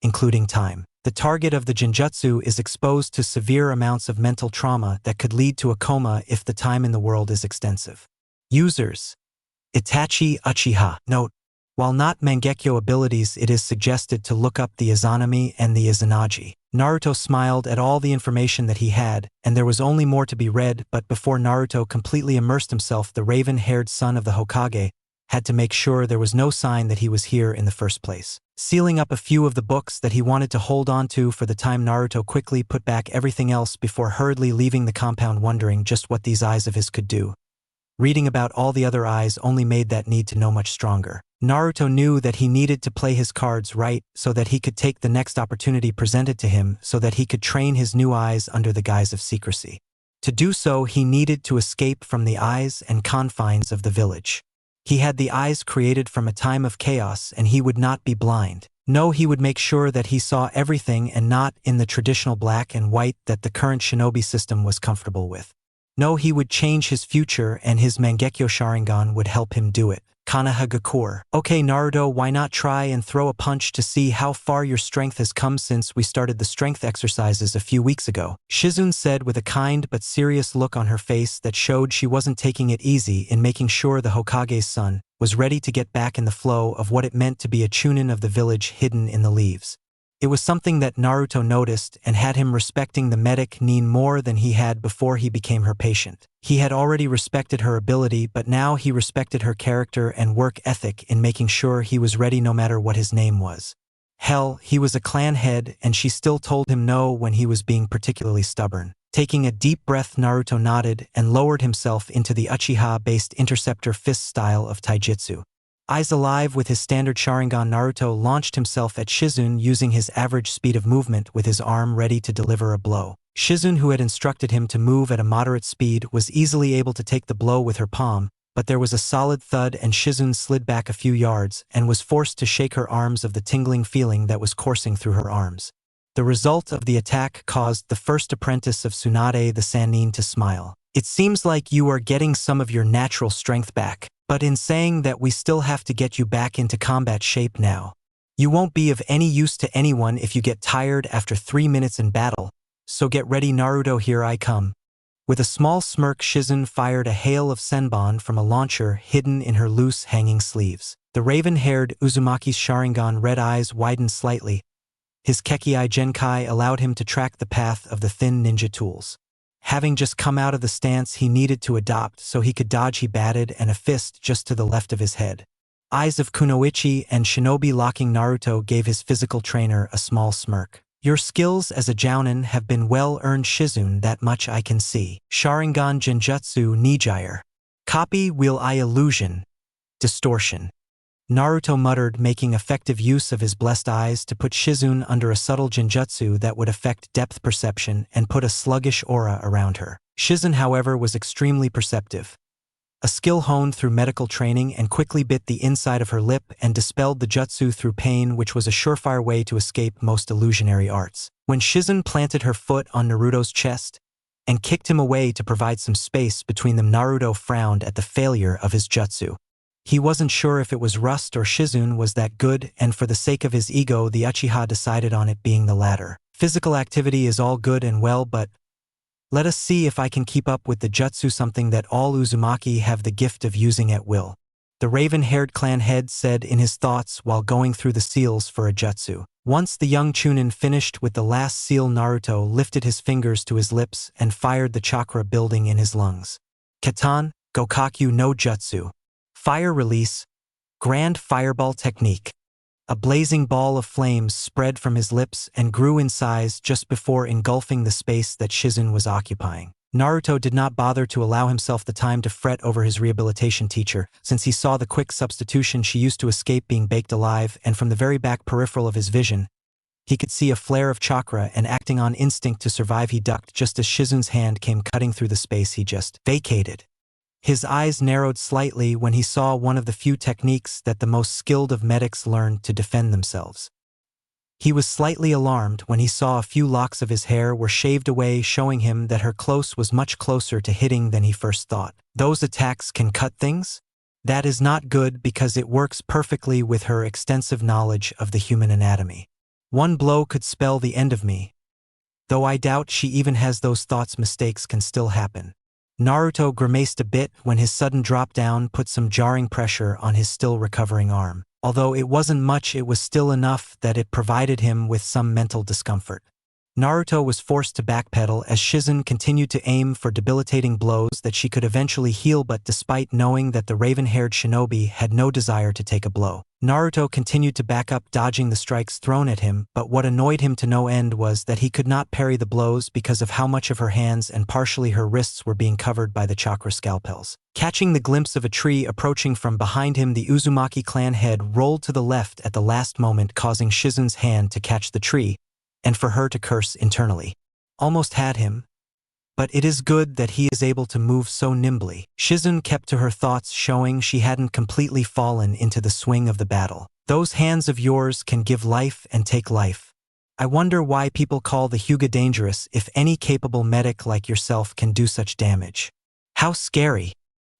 Speaker 2: including time. The target of the genjutsu is exposed to severe amounts of mental trauma that could lead to a coma if the time in the world is extensive. Users. Itachi Uchiha. Note: while not Mangekyo abilities, it is suggested to look up the Izanami and the Izanagi. Naruto smiled at all the information that he had, and there was only more to be read, but before Naruto completely immersed himself, the raven-haired son of the Hokage had to make sure there was no sign that he was here in the first place. Sealing up a few of the books that he wanted to hold on to for the time, Naruto quickly put back everything else before hurriedly leaving the compound, wondering just what these eyes of his could do. Reading about all the other eyes only made that need to know much stronger. Naruto knew that he needed to play his cards right so that he could take the next opportunity presented to him, so that he could train his new eyes under the guise of secrecy. To do so, he needed to escape from the eyes and confines of the village. He had the eyes created from a time of chaos, and he would not be blind. No, he would make sure that he saw everything, and not in the traditional black and white that the current shinobi system was comfortable with. No, he would change his future, and his Mangekyo Sharingan would help him do it. Konoha Gakure. Okay Naruto, why not try and throw a punch to see how far your strength has come since we started the strength exercises a few weeks ago? Shizune said with a kind but serious look on her face that showed she wasn't taking it easy in making sure the Hokage's son was ready to get back in the flow of what it meant to be a chunin of the village hidden in the leaves. It was something that Naruto noticed and had him respecting the medic Nin more than he had before he became her patient. He had already respected her ability, but now he respected her character and work ethic in making sure he was ready no matter what his name was. Hell, he was a clan head, and she still told him no when he was being particularly stubborn. Taking a deep breath, Naruto nodded and lowered himself into the Uchiha-based interceptor fist style of taijutsu. Eyes alive with his standard Sharingan, Naruto launched himself at Shizune using his average speed of movement with his arm ready to deliver a blow. Shizune, who had instructed him to move at a moderate speed, was easily able to take the blow with her palm, but there was a solid thud and Shizune slid back a few yards and was forced to shake her arms of the tingling feeling that was coursing through her arms. The result of the attack caused the first apprentice of Tsunade, the Sannin, to smile. It seems like you are getting some of your natural strength back. But in saying that, we still have to get you back into combat shape now. You won't be of any use to anyone if you get tired after 3 minutes in battle, so get ready Naruto, here I come. With a small smirk, Shizune fired a hail of senbon from a launcher hidden in her loose hanging sleeves. The raven-haired Uzumaki's Sharingan red eyes widened slightly. His Kekii Genkai allowed him to track the path of the thin ninja tools. Having just come out of the stance he needed to adopt so he could dodge, he batted and a fist just to the left of his head. Eyes of Kunoichi and Shinobi locking, Naruto gave his physical trainer a small smirk. Your skills as a jounin have been well earned, Shizune, that much I can see. Sharingan Genjutsu Nijire. Copy will I illusion. Distortion. Naruto muttered, making effective use of his blessed eyes to put Shizune under a subtle genjutsu that would affect depth perception and put a sluggish aura around her. Shizune, however, was extremely perceptive. A skill honed through medical training and quickly bit the inside of her lip and dispelled the jutsu through pain, which was a surefire way to escape most illusionary arts. When Shizune planted her foot on Naruto's chest and kicked him away to provide some space between them, Naruto frowned at the failure of his jutsu. He wasn't sure if it was rust or Shizune was that good, and for the sake of his ego, the Uchiha decided on it being the latter. Physical activity is all good and well, but let us see if I can keep up with the jutsu, something that all Uzumaki have the gift of using at will. The raven-haired clan head said in his thoughts while going through the seals for a jutsu. Once the young Chunin finished with the last seal, Naruto lifted his fingers to his lips and fired the chakra building in his lungs. Katan, Gokakyu no Jutsu. Fire release. Grand fireball technique. A blazing ball of flames spread from his lips and grew in size just before engulfing the space that Shizune was occupying. Naruto did not bother to allow himself the time to fret over his rehabilitation teacher, since he saw the quick substitution she used to escape being baked alive, and from the very back peripheral of his vision, he could see a flare of chakra, and acting on instinct to survive, he ducked just as Shizune's hand came cutting through the space he just vacated. His eyes narrowed slightly when he saw one of the few techniques that the most skilled of medics learned to defend themselves. He was slightly alarmed when he saw a few locks of his hair were shaved away, showing him that her close was much closer to hitting than he first thought. Those attacks can cut things? That is not good, because it works perfectly with her extensive knowledge of the human anatomy. One blow could spell the end of me. Though I doubt she even has those thoughts, mistakes can still happen. Naruto grimaced a bit when his sudden drop down put some jarring pressure on his still recovering arm. Although it wasn't much, it was still enough that it provided him with some mental discomfort. Naruto was forced to backpedal as Shizune continued to aim for debilitating blows that she could eventually heal, but despite knowing that the raven-haired shinobi had no desire to take a blow, Naruto continued to back up, dodging the strikes thrown at him, but what annoyed him to no end was that he could not parry the blows because of how much of her hands and partially her wrists were being covered by the chakra scalpels. Catching the glimpse of a tree approaching from behind him, the Uzumaki clan head rolled to the left at the last moment, causing Shizune's hand to catch the tree, and for her to curse internally. Almost had him. But it is good that he is able to move so nimbly. Shizune kept to her thoughts, showing she hadn't completely fallen into the swing of the battle. Those hands of yours can give life and take life. I wonder why people call the Hyuga dangerous if any capable medic like yourself can do such damage. How scary,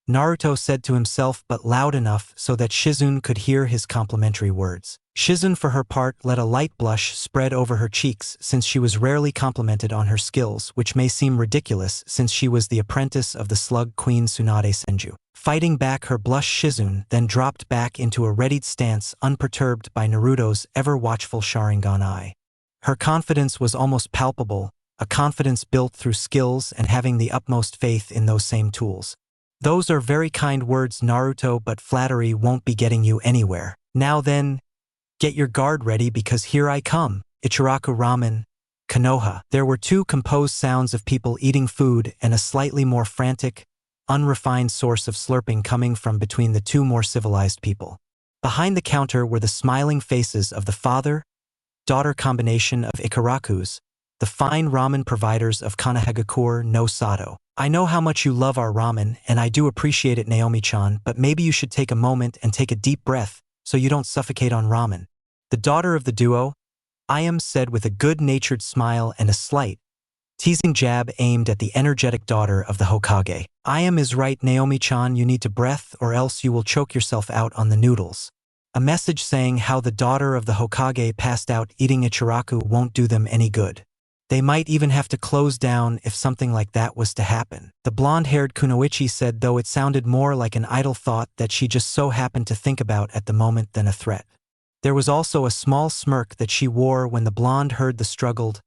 Speaker 2: Naruto said to himself, but loud enough so that Shizune could hear his complimentary words. Shizune, for her part, let a light blush spread over her cheeks, since she was rarely complimented on her skills, which may seem ridiculous since she was the apprentice of the slug queen Tsunade Senju. Fighting back her blush, Shizune then dropped back into a readied stance, unperturbed by Naruto's ever-watchful Sharingan eye. Her confidence was almost palpable, a confidence built through skills and having the utmost faith in those same tools. Those are very kind words, Naruto, but flattery won't be getting you anywhere. Now then, get your guard ready, because here I come. Ichiraku Ramen, Konoha. There were two composed sounds of people eating food and a slightly more frantic, unrefined source of slurping coming from between the two more civilized people. Behind the counter were the smiling faces of the father-daughter combination of Ikarakus, the fine ramen providers of Kanahagakure no Sato. I know how much you love our ramen, and I do appreciate it, Naomi-chan, but maybe you should take a moment and take a deep breath so you don't suffocate on ramen. The daughter of the duo, Ayam, said with a good-natured smile and a slight, teasing jab aimed at the energetic daughter of the Hokage. Ayam is right, Naomi-chan, you need to breath or else you will choke yourself out on the noodles. A message saying how the daughter of the Hokage passed out eating Ichiraku won't do them any good. They might even have to close down if something like that was to happen. The blonde-haired Kunoichi said, though it sounded more like an idle thought that she just so happened to think about at the moment than a threat. There was also a small smirk that she wore when the blonde heard the struggled,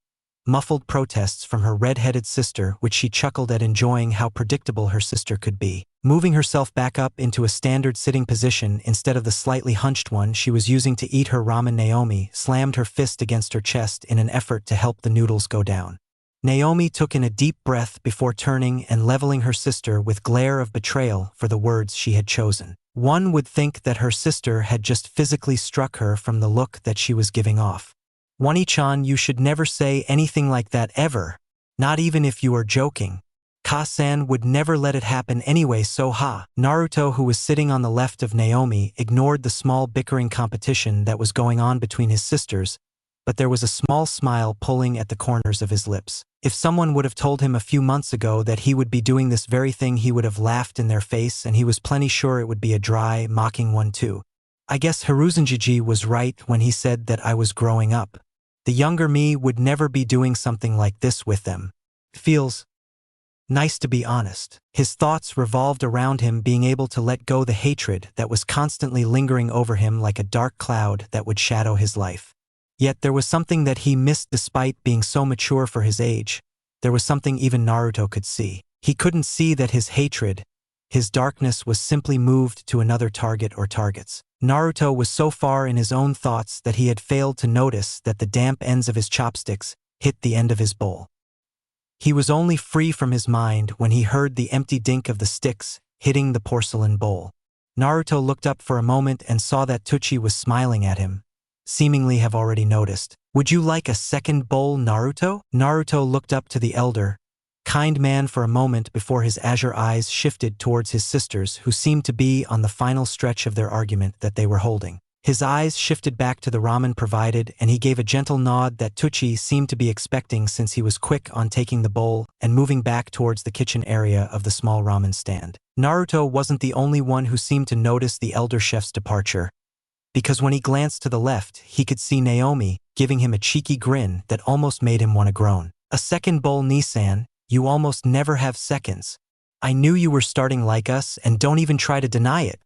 Speaker 2: muffled protests from her red-headed sister, which she chuckled at, enjoying how predictable her sister could be. Moving herself back up into a standard sitting position instead of the slightly hunched one she was using to eat her ramen, Naomi slammed her fist against her chest in an effort to help the noodles go down. Naomi took in a deep breath before turning and leveling her sister with glare of betrayal for the words she had chosen. One would think that her sister had just physically struck her from the look that she was giving off. Wani-chan, you should never say anything like that ever, not even if you are joking. Ka-san would never let it happen anyway, so ha. Naruto, who was sitting on the left of Naomi, ignored the small bickering competition that was going on between his sisters, but there was a small smile pulling at the corners of his lips. If someone would have told him a few months ago that he would be doing this very thing, he would have laughed in their face, and he was plenty sure it would be a dry, mocking one too. I guess Hiruzenjiji was right when he said that I was growing up. The younger me would never be doing something like this with them. Feels nice, to be honest. His thoughts revolved around him being able to let go the hatred that was constantly lingering over him like a dark cloud that would shadow his life. Yet there was something that he missed despite being so mature for his age. There was something even Naruto could see. He couldn't see that his hatred, his darkness, was simply moved to another target or targets. Naruto was so far in his own thoughts that he had failed to notice that the damp ends of his chopsticks hit the end of his bowl. He was only free from his mind when he heard the empty dink of the sticks hitting the porcelain bowl. Naruto looked up for a moment and saw that Tsuchi was smiling at him, seemingly have already noticed. Would you like a second bowl, Naruto? Naruto looked up to the elder, kind man for a moment before his azure eyes shifted towards his sisters, who seemed to be on the final stretch of their argument that they were holding. His eyes shifted back to the ramen provided, and he gave a gentle nod that Tsuchi seemed to be expecting, since he was quick on taking the bowl and moving back towards the kitchen area of the small ramen stand. Naruto wasn't the only one who seemed to notice the elder chef's departure, because when he glanced to the left, he could see Naomi giving him a cheeky grin that almost made him want to groan. A second bowl, Nissan? You almost never have seconds. I knew you were starting like us, and don't even try to deny it.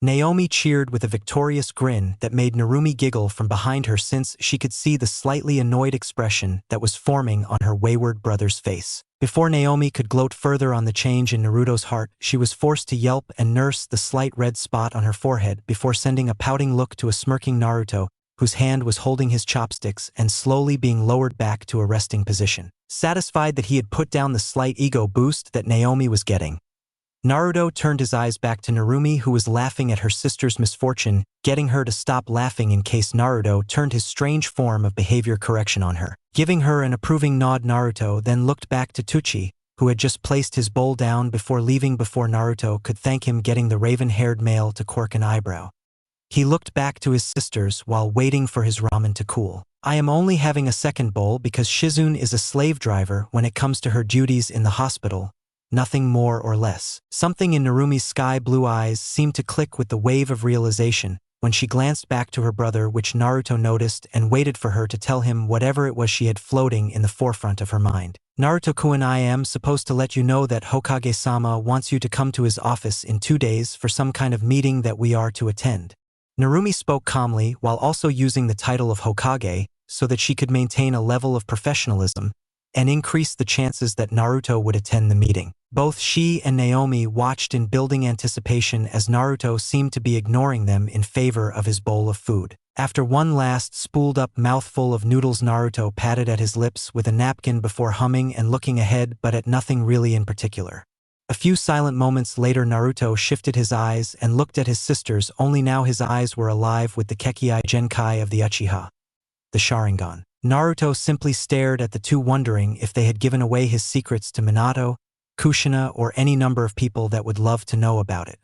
Speaker 2: Naomi cheered with a victorious grin that made Narumi giggle from behind her, since she could see the slightly annoyed expression that was forming on her wayward brother's face. Before Naomi could gloat further on the change in Naruto's heart, she was forced to yelp and nurse the slight red spot on her forehead before sending a pouting look to a smirking Naruto, whose hand was holding his chopsticks and slowly being lowered back to a resting position. Satisfied that he had put down the slight ego boost that Naomi was getting, Naruto turned his eyes back to Narumi, who was laughing at her sister's misfortune, getting her to stop laughing in case Naruto turned his strange form of behavior correction on her. Giving her an approving nod, Naruto then looked back to Tsuchi, who had just placed his bowl down before leaving before Naruto could thank him, getting the raven-haired male to quirk an eyebrow. He looked back to his sisters while waiting for his ramen to cool. I am only having a second bowl because Shizune is a slave driver when it comes to her duties in the hospital. Nothing more or less. Something in Narumi's sky-blue eyes seemed to click with the wave of realization when she glanced back to her brother, which Naruto noticed and waited for her to tell him whatever it was she had floating in the forefront of her mind. Naruto-kun, I am supposed to let you know that Hokage-sama wants you to come to his office in 2 days for some kind of meeting that we are to attend. Narumi spoke calmly while also using the title of Hokage so that she could maintain a level of professionalism and increase the chances that Naruto would attend the meeting. Both she and Naomi watched in building anticipation as Naruto seemed to be ignoring them in favor of his bowl of food. After one last spooled-up mouthful of noodles, Naruto patted at his lips with a napkin before humming and looking ahead, but at nothing really in particular. A few silent moments later, Naruto shifted his eyes and looked at his sisters, only now his eyes were alive with the Kekkei Genkai of the Uchiha, the Sharingan. Naruto simply stared at the two, wondering if they had given away his secrets to Minato, Kushina, or any number of people that would love to know about it.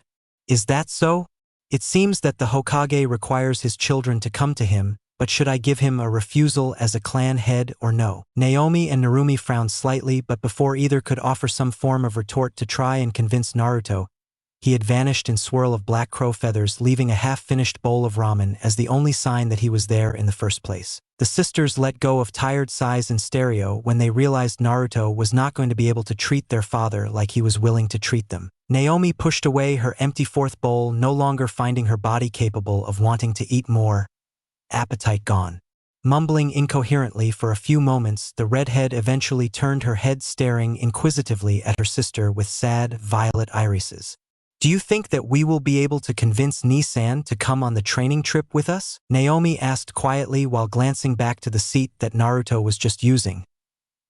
Speaker 2: Is that so? It seems that the Hokage requires his children to come to him, but should I give him a refusal as a clan head or no? Naomi and Narumi frowned slightly, but before either could offer some form of retort to try and convince Naruto, he had vanished in swirl of black crow feathers, leaving a half-finished bowl of ramen as the only sign that he was there in the first place. The sisters let go of tired sighs in stereo when they realized Naruto was not going to be able to treat their father like he was willing to treat them. Naomi pushed away her empty fourth bowl, no longer finding her body capable of wanting to eat more. Appetite gone. Mumbling incoherently for a few moments, the redhead eventually turned her head, staring inquisitively at her sister with sad, violet irises. Do you think that we will be able to convince Nissan to come on the training trip with us? Naomi asked quietly while glancing back to the seat that Naruto was just using.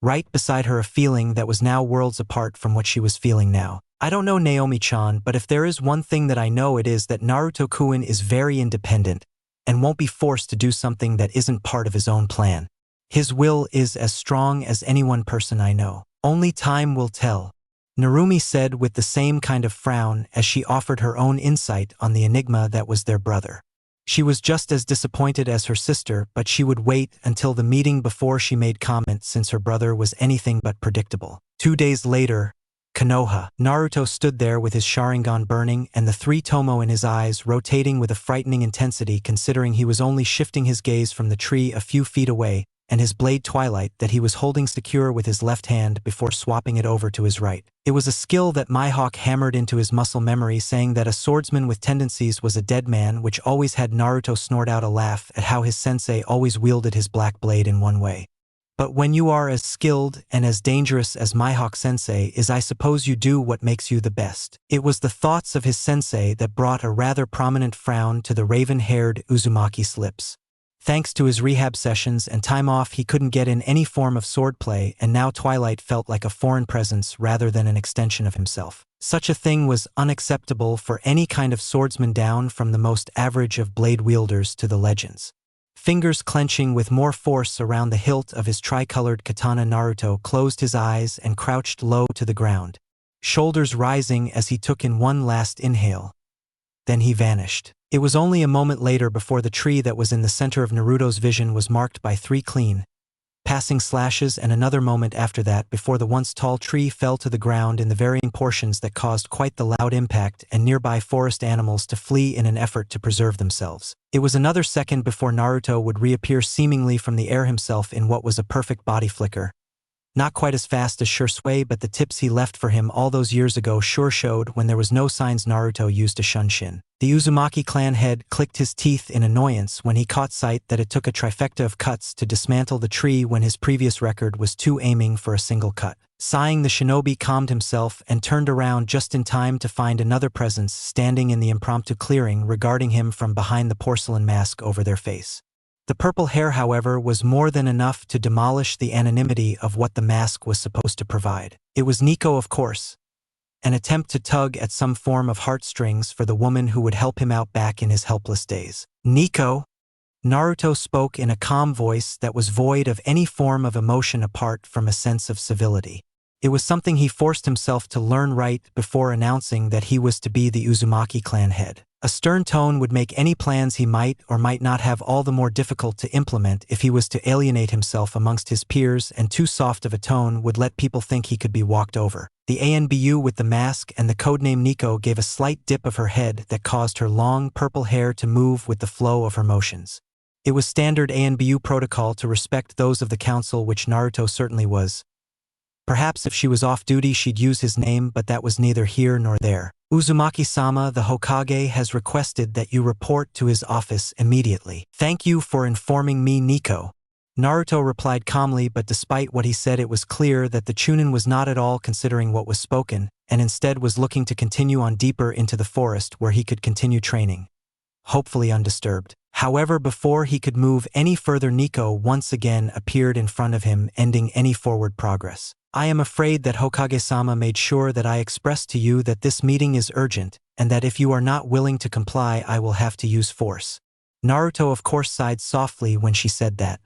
Speaker 2: right beside her a feeling that was now worlds apart from what she was feeling now. I don't know Naomi-chan, but if there is one thing that I know, it is that Naruto-kun is very independent and won't be forced to do something that isn't part of his own plan. His will is as strong as any one person I know. Only time will tell. Narumi said with the same kind of frown as she offered her own insight on the enigma that was their brother. She was just as disappointed as her sister, but she would wait until the meeting before she made comment, since her brother was anything but predictable. 2 days later, Konoha. Naruto stood there with his Sharingan burning and the 3 tomo in his eyes, rotating with a frightening intensity, considering he was only shifting his gaze from the tree a few feet away and his blade twilight that he was holding secure with his left hand before swapping it over to his right. It was a skill that Mihawk hammered into his muscle memory, saying that a swordsman with tendencies was a dead man, which always had Naruto snort out a laugh at how his sensei always wielded his black blade in one way. But when you are as skilled and as dangerous as Mihawk sensei is, I suppose you do what makes you the best. It was the thoughts of his sensei that brought a rather prominent frown to the raven-haired Uzumaki's lips. Thanks to his rehab sessions and time off, he couldn't get in any form of swordplay, and now Twilight felt like a foreign presence rather than an extension of himself. Such a thing was unacceptable for any kind of swordsman, down from the most average of blade wielders to the legends. Fingers clenching with more force around the hilt of his tricolored katana, Naruto closed his eyes and crouched low to the ground, shoulders rising as he took in one last inhale. Then he vanished. It was only a moment later before the tree that was in the center of Naruto's vision was marked by 3 clean, passing slashes, and another moment after that before the once tall tree fell to the ground in the varying portions that caused quite the loud impact and nearby forest animals to flee in an effort to preserve themselves. It was another second before Naruto would reappear seemingly from the air himself in what was a perfect body flicker. Not quite as fast as Shursui, but the tips he left for him all those years ago sure showed when there was no signs Naruto used to Shunshin. The Uzumaki clan head clicked his teeth in annoyance when he caught sight that it took a trifecta of cuts to dismantle the tree when his previous record was 2 aiming for a single cut. Sighing, the shinobi calmed himself and turned around just in time to find another presence standing in the impromptu clearing, regarding him from behind the porcelain mask over their face. The purple hair, however, was more than enough to demolish the anonymity of what the mask was supposed to provide. It was Nico, of course. An attempt to tug at some form of heartstrings for the woman who would help him out back in his helpless days. Nico? Naruto spoke in a calm voice that was void of any form of emotion apart from a sense of civility. It was something he forced himself to learn right before announcing that he was to be the Uzumaki clan head. A stern tone would make any plans he might or might not have all the more difficult to implement if he was to alienate himself amongst his peers, and too soft of a tone would let people think he could be walked over. The ANBU with the mask and the codename Nico gave a slight dip of her head that caused her long purple hair to move with the flow of her motions. It was standard ANBU protocol to respect those of the council, which Naruto certainly was. Perhaps if she was off duty she'd use his name, but that was neither here nor there. Uzumaki-sama, the Hokage has requested that you report to his office immediately. Thank you for informing me, Nico. Naruto replied calmly, but despite what he said, it was clear that the Chunin was not at all considering what was spoken, and instead was looking to continue on deeper into the forest where he could continue training, hopefully undisturbed. However, before he could move any further, Nico once again appeared in front of him, ending any forward progress. I am afraid that Hokage-sama made sure that I expressed to you that this meeting is urgent, and that if you are not willing to comply, I will have to use force. Naruto of course sighed softly when she said that.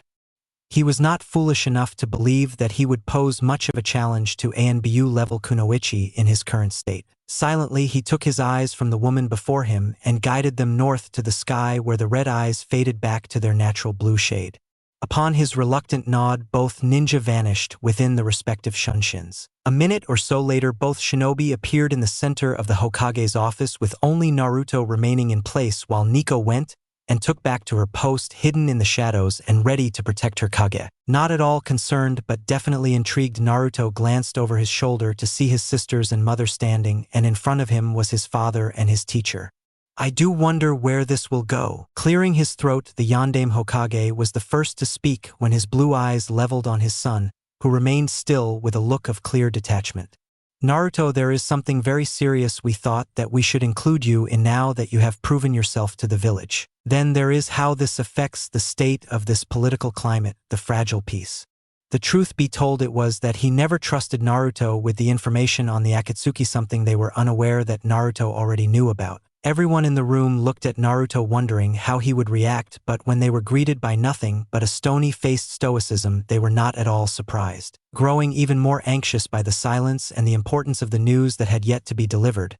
Speaker 2: He was not foolish enough to believe that he would pose much of a challenge to ANBU-level kunoichi in his current state. Silently, he took his eyes from the woman before him and guided them north to the sky, where the red eyes faded back to their natural blue shade. Upon his reluctant nod, both ninja vanished within the respective Shunshins. A minute or so later, both shinobi appeared in the center of the Hokage's office, with only Naruto remaining in place, while Nico went and took back to her post, hidden in the shadows and ready to protect her Kage. Not at all concerned, but definitely intrigued, Naruto glanced over his shoulder to see his sisters and mother standing, and in front of him was his father and his teacher. I do wonder where this will go. Clearing his throat, the Yondaime Hokage was the first to speak when his blue eyes leveled on his son, who remained still with a look of clear detachment. Naruto, there is something very serious we thought that we should include you in now that you have proven yourself to the village. Then there is how this affects the state of this political climate, the fragile peace. The truth be told, it was that he never trusted Naruto with the information on the Akatsuki, something they were unaware that Naruto already knew about. Everyone in the room looked at Naruto wondering how he would react, but when they were greeted by nothing but a stony-faced stoicism, they were not at all surprised. Growing even more anxious by the silence and the importance of the news that had yet to be delivered,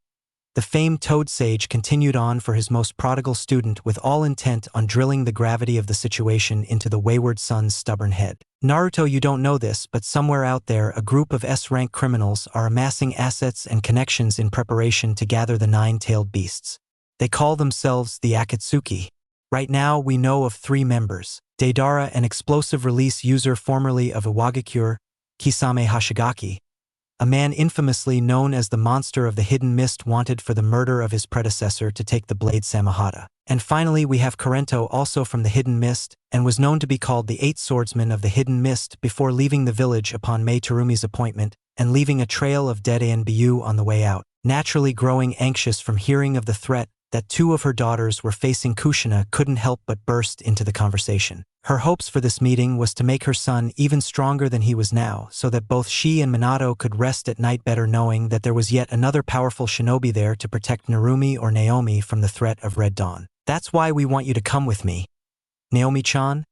Speaker 2: the famed Toad Sage continued on for his most prodigal student, with all intent on drilling the gravity of the situation into the wayward son's stubborn head. Naruto, you don't know this, but somewhere out there a group of S-rank criminals are amassing assets and connections in preparation to gather the nine-tailed beasts. They call themselves the Akatsuki. Right now we know of 3 members: Deidara, an explosive release user formerly of Iwagakure; Kisame Hashigaki, a man infamously known as the Monster of the Hidden Mist, wanted for the murder of his predecessor to take the blade Samahata. And finally we have Kurento, also from the Hidden Mist, and was known to be called the 8th Swordsman of the Hidden Mist before leaving the village upon Mei Terumi's appointment and leaving a trail of dead Anbyu on the way out. Naturally growing anxious from hearing of the threat that 2 of her daughters were facing, Kushina couldn't help but burst into the conversation. Her hopes for this meeting was to make her son even stronger than he was now, so that both she and Minato could rest at night better knowing that there was yet another powerful shinobi there to protect Narumi or Naomi from the threat of Red Dawn. That's why we want you to come with me, Naomi-chan,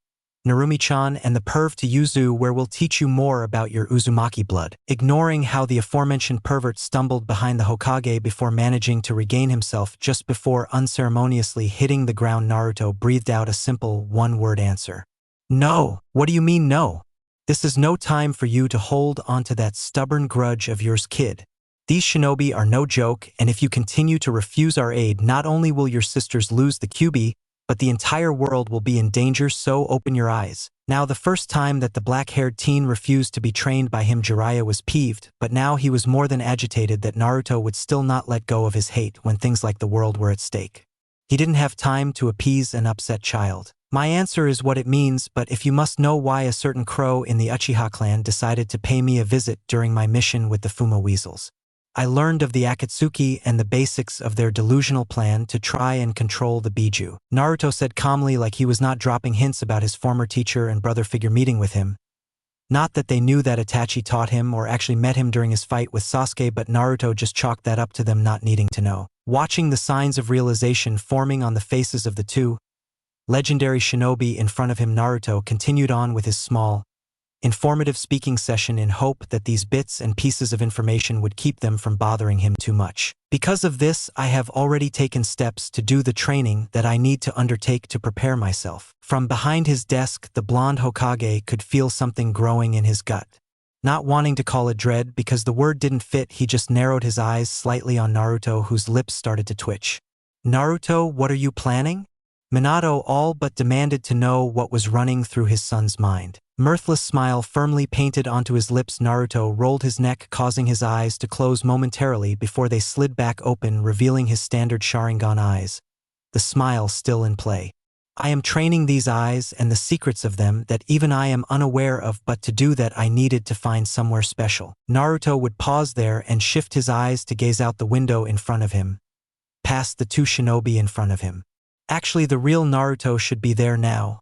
Speaker 2: Narumi-chan, and the perv to Yuzu, where we'll teach you more about your Uzumaki blood. Ignoring how the aforementioned pervert stumbled behind the Hokage before managing to regain himself just before unceremoniously hitting the ground, Naruto breathed out a simple one-word answer. No! What do you mean no? This is no time for you to hold onto that stubborn grudge of yours, kid. These shinobi are no joke, and if you continue to refuse our aid, not only will your sisters lose the Kyuubi, but the entire world will be in danger, so open your eyes. Now, the first time that the black-haired teen refused to be trained by him, Jiraiya was peeved, but now he was more than agitated that Naruto would still not let go of his hate when things like the world were at stake. He didn't have time to appease an upset child. My answer is what it means, but if you must know why a certain crow in the Uchiha clan decided to pay me a visit during my mission with the Fuma Weasels. I learned of the Akatsuki and the basics of their delusional plan to try and control the Biju. Naruto said calmly, like he was not dropping hints about his former teacher and brother figure meeting with him. Not that they knew that Itachi taught him or actually met him during his fight with Sasuke, but Naruto just chalked that up to them not needing to know. Watching the signs of realization forming on the faces of the 2 legendary shinobi in front of him, Naruto continued on with his small, informative speaking session in hope that these bits and pieces of information would keep them from bothering him too much. Because of this, I have already taken steps to do the training that I need to undertake to prepare myself. From behind his desk, the blonde Hokage could feel something growing in his gut. Not wanting to call it dread because the word didn't fit, he just narrowed his eyes slightly on Naruto, whose lips started to twitch. Naruto, what are you planning? Minato all but demanded to know what was running through his son's mind. Mirthless smile firmly painted onto his lips, Naruto rolled his neck, causing his eyes to close momentarily before they slid back open, revealing his standard Sharingan eyes, the smile still in play. I am training these eyes and the secrets of them that even I am unaware of, but to do that I needed to find somewhere special. Naruto would pause there and shift his eyes to gaze out the window in front of him, past the 2 shinobi in front of him. Actually, the real Naruto should be there now.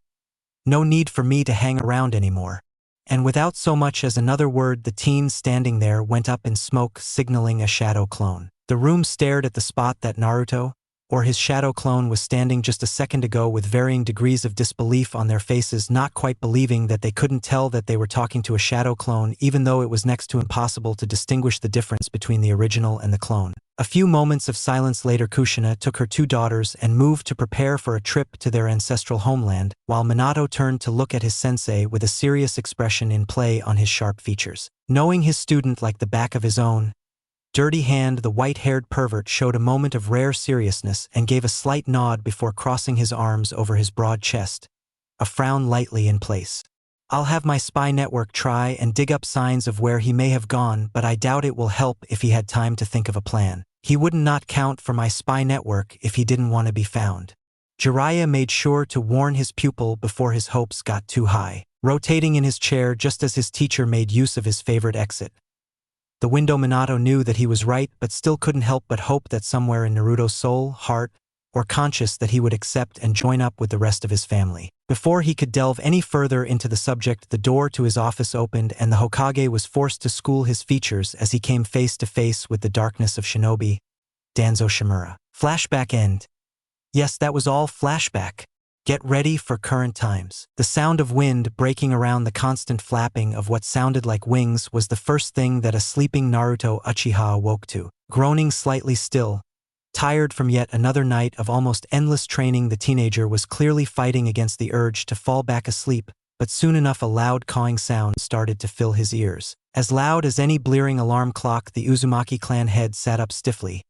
Speaker 2: No need for me to hang around anymore. And without so much as another word, the teen standing there went up in smoke, signaling a shadow clone. The room stared at the spot that Naruto, or his shadow clone, was standing just a second ago, with varying degrees of disbelief on their faces, not quite believing that they couldn't tell that they were talking to a shadow clone, even though it was next to impossible to distinguish the difference between the original and the clone. A few moments of silence later, Kushina took her 2 daughters and moved to prepare for a trip to their ancestral homeland, while Minato turned to look at his sensei with a serious expression in play on his sharp features. Knowing his student like the back of his own dirty hand, the white-haired pervert showed a moment of rare seriousness and gave a slight nod before crossing his arms over his broad chest, a frown lightly in place. I'll have my spy network try and dig up signs of where he may have gone, but I doubt it will help if he had time to think of a plan. He would not count for my spy network if he didn't want to be found. Jiraiya made sure to warn his pupil before his hopes got too high, rotating in his chair just as his teacher made use of his favorite exit. The window. Minato knew that he was right, but still couldn't help but hope that somewhere in Naruto's soul, heart, or conscious that he would accept and join up with the rest of his family. Before he could delve any further into the subject, the door to his office opened and the Hokage was forced to school his features as he came face to face with the darkness of Shinobi, Danzo Shimura. Flashback end. Yes, that was all flashback. Get ready for current times. The sound of wind breaking around the constant flapping of what sounded like wings was the first thing that a sleeping Naruto Uchiha awoke to. Groaning slightly still, tired from yet another night of almost endless training, the teenager was clearly fighting against the urge to fall back asleep, but soon enough a loud cawing sound started to fill his ears. As loud as any blaring alarm clock, the Uzumaki clan head sat up stiffly,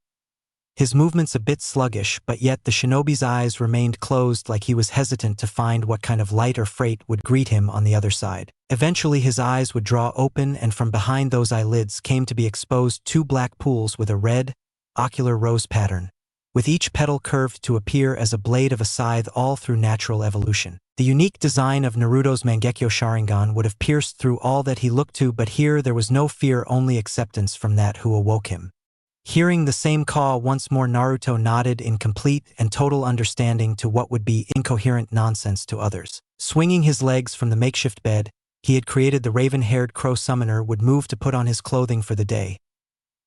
Speaker 2: his movements a bit sluggish, but yet the shinobi's eyes remained closed, like he was hesitant to find what kind of light or freight would greet him on the other side. Eventually his eyes would draw open, and from behind those eyelids came to be exposed two black pools with a red, ocular rose pattern, with each petal curved to appear as a blade of a scythe, all through natural evolution. The unique design of Naruto's Mangekyo Sharingan would have pierced through all that he looked to, but here there was no fear, only acceptance from that who awoke him. Hearing the same call once more, Naruto nodded in complete and total understanding to what would be incoherent nonsense to others. Swinging his legs from the makeshift bed he had created, the raven-haired crow summoner would move to put on his clothing for the day.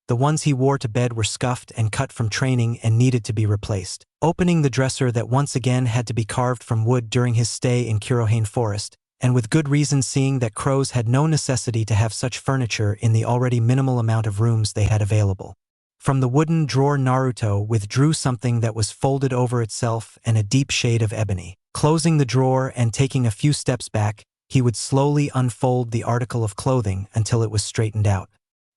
Speaker 2: The ones he wore to bed were scuffed and cut from training and needed to be replaced. Opening the dresser that once again had to be carved from wood during his stay in Kurohane Forest, and with good reason, seeing that crows had no necessity to have such furniture in the already minimal amount of rooms they had available. From the wooden drawer, Naruto withdrew something that was folded over itself and a deep shade of ebony. Closing the drawer and taking a few steps back, he would slowly unfold the article of clothing until it was straightened out.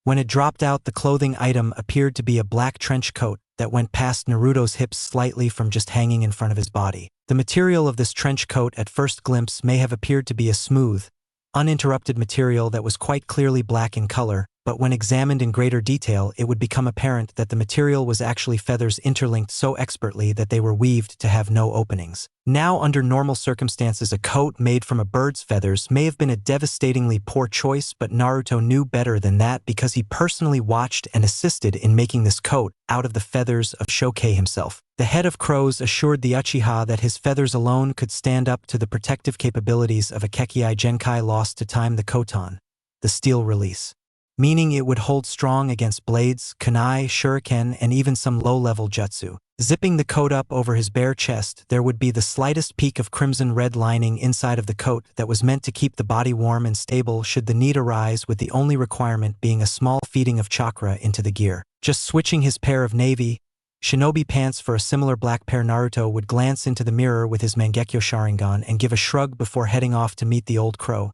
Speaker 2: When it dropped out, the clothing item appeared to be a black trench coat that went past Naruto's hips slightly from just hanging in front of his body. The material of this trench coat at first glimpse may have appeared to be a smooth, uninterrupted material that was quite clearly black in color, but when examined in greater detail, it would become apparent that the material was actually feathers interlinked so expertly that they were weaved to have no openings. Now, under normal circumstances, a coat made from a bird's feathers may have been a devastatingly poor choice, but Naruto knew better than that because he personally watched and assisted in making this coat out of the feathers of Shokai himself. The head of crows assured the Uchiha that his feathers alone could stand up to the protective capabilities of a Kekii Genkai lost to time, the Koton, the steel release, meaning it would hold strong against blades, kunai, shuriken, and even some low-level jutsu. Zipping the coat up over his bare chest, there would be the slightest peak of crimson-red lining inside of the coat that was meant to keep the body warm and stable should the need arise, with the only requirement being a small feeding of chakra into the gear. Just switching his pair of navy shinobi pants for a similar black pair, Naruto would glance into the mirror with his Mangekyo Sharingan and give a shrug before heading off to meet the old crow,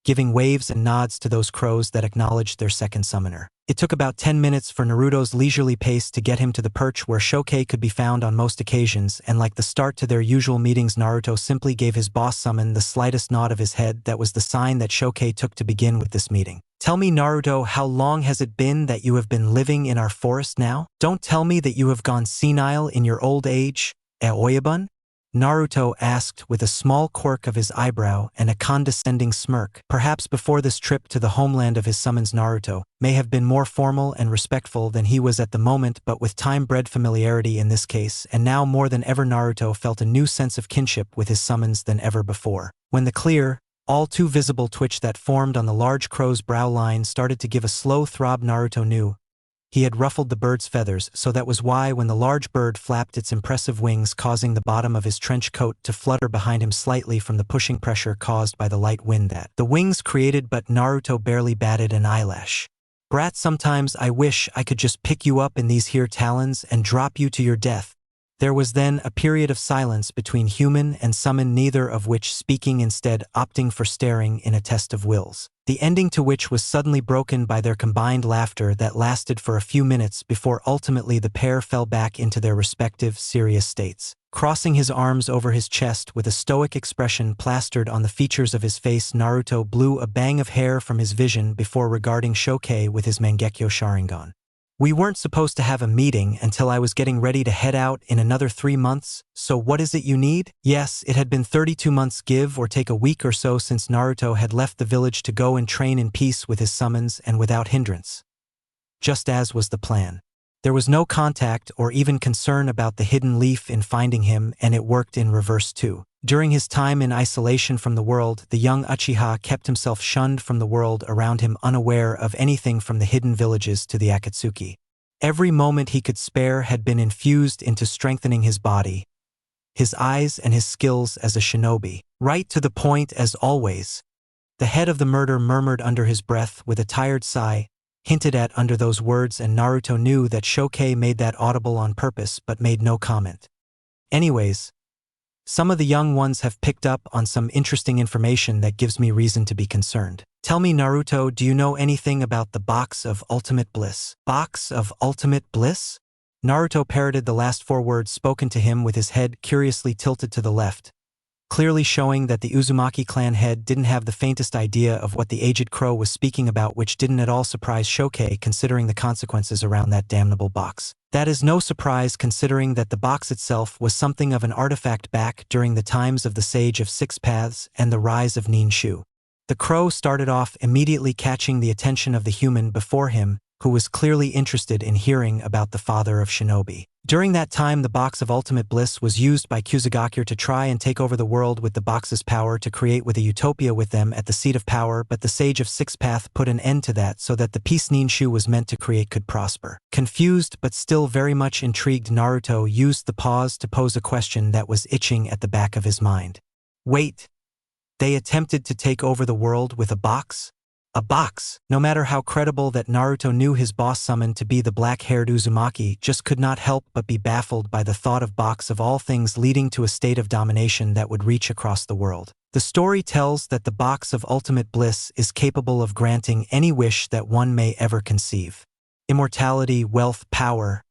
Speaker 2: giving waves and nods to those crows that acknowledged their second summoner. It took about 10 minutes for Naruto's leisurely pace to get him to the perch where Shokai could be found on most occasions, and like the start to their usual meetings, Naruto simply gave his boss summon the slightest nod of his head. That was the sign that Shokai took to begin with this meeting. Tell me, Naruto, how long has it been that you have been living in our forest now? Don't tell me that you have gone senile in your old age, Aoyabun? Naruto asked with a small quirk of his eyebrow and a condescending smirk. Perhaps before this trip to the homeland of his summons, Naruto may have been more formal and respectful than he was at the moment, but with time bred familiarity in this case, and now more than ever Naruto felt a new sense of kinship with his summons than ever before. When the clear, all too visible twitch that formed on the large crow's brow line started to give a slow throb, Naruto knew he had ruffled the bird's feathers, so that was why when the large bird flapped its impressive wings, causing the bottom of his trench coat to flutter behind him slightly from the pushing pressure caused by the light wind that the wings created, but Naruto barely batted an eyelash. Brat, sometimes I wish I could just pick you up in these here talons and drop you to your death. There was then a period of silence between human and summon, neither of which speaking, instead opting for staring in a test of wills, the ending to which was suddenly broken by their combined laughter that lasted for a few minutes before ultimately the pair fell back into their respective serious states. Crossing his arms over his chest with a stoic expression plastered on the features of his face, Naruto blew a bang of hair from his vision before regarding Shokai with his Mangekyo Sharingan. We weren't supposed to have a meeting until I was getting ready to head out in another 3 months, so what is it you need? Yes, it had been 32 months, give or take a week or so, since Naruto had left the village to go and train in peace with his summons and without hindrance, just as was the plan. There was no contact or even concern about the hidden leaf in finding him, and it worked in reverse too. During his time in isolation from the world, the young Uchiha kept himself shunned from the world around him, unaware of anything from the hidden villages to the Akatsuki. Every moment he could spare had been infused into strengthening his body, his eyes, and his skills as a shinobi. Right to the point as always. The head of the murder murmured under his breath with a tired sigh, hinted at under those words, and Naruto knew that Shokai made that audible on purpose but made no comment. Anyways, some of the young ones have picked up on some interesting information that gives me reason to be concerned. Tell me, Naruto, do you know anything about the Box of Ultimate Bliss? Box of Ultimate Bliss? Naruto parroted the last 4 words spoken to him with his head curiously tilted to the left, clearly showing that the Uzumaki clan head didn't have the faintest idea of what the aged crow was speaking about, which didn't at all surprise Shokai considering the consequences around that damnable box. That is no surprise considering that the box itself was something of an artifact back during the times of the Sage of Six Paths and the rise of Ninshu. The crow started off immediately catching the attention of the human before him, who was clearly interested in hearing about the father of shinobi. During that time, the Box of Ultimate Bliss was used by Kusugakure to try and take over the world with the box's power to create with a utopia with them at the seat of power, but the Sage of Six Path put an end to that so that the peace Ninshu was meant to create could prosper. Confused but still very much intrigued, Naruto used the pause to pose a question that was itching at the back of his mind. Wait, they attempted to take over the world with a box? A box. No matter how credible that Naruto knew his boss summoned to be the black-haired Uzumaki, just could not help but be baffled by the thought of box of all things leading to a state of domination that would reach across the world. The story tells that the Box of Ultimate Bliss is capable of granting any wish that one may ever conceive. Immortality, wealth, power.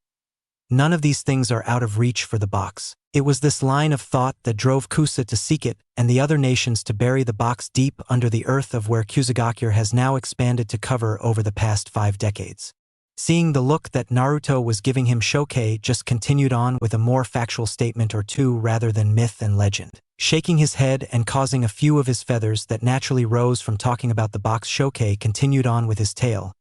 Speaker 2: None of these things are out of reach for the box. It was this line of thought that drove Kusa to seek it and the other nations to bury the box deep under the earth of where Kusugakure has now expanded to cover over the past 5 decades. Seeing the look that Naruto was giving him, Shokai just continued on with a more factual statement or two rather than myth and legend. Shaking his head and causing a few of his feathers that naturally rose from talking about the box, Shokai continued on with his tale.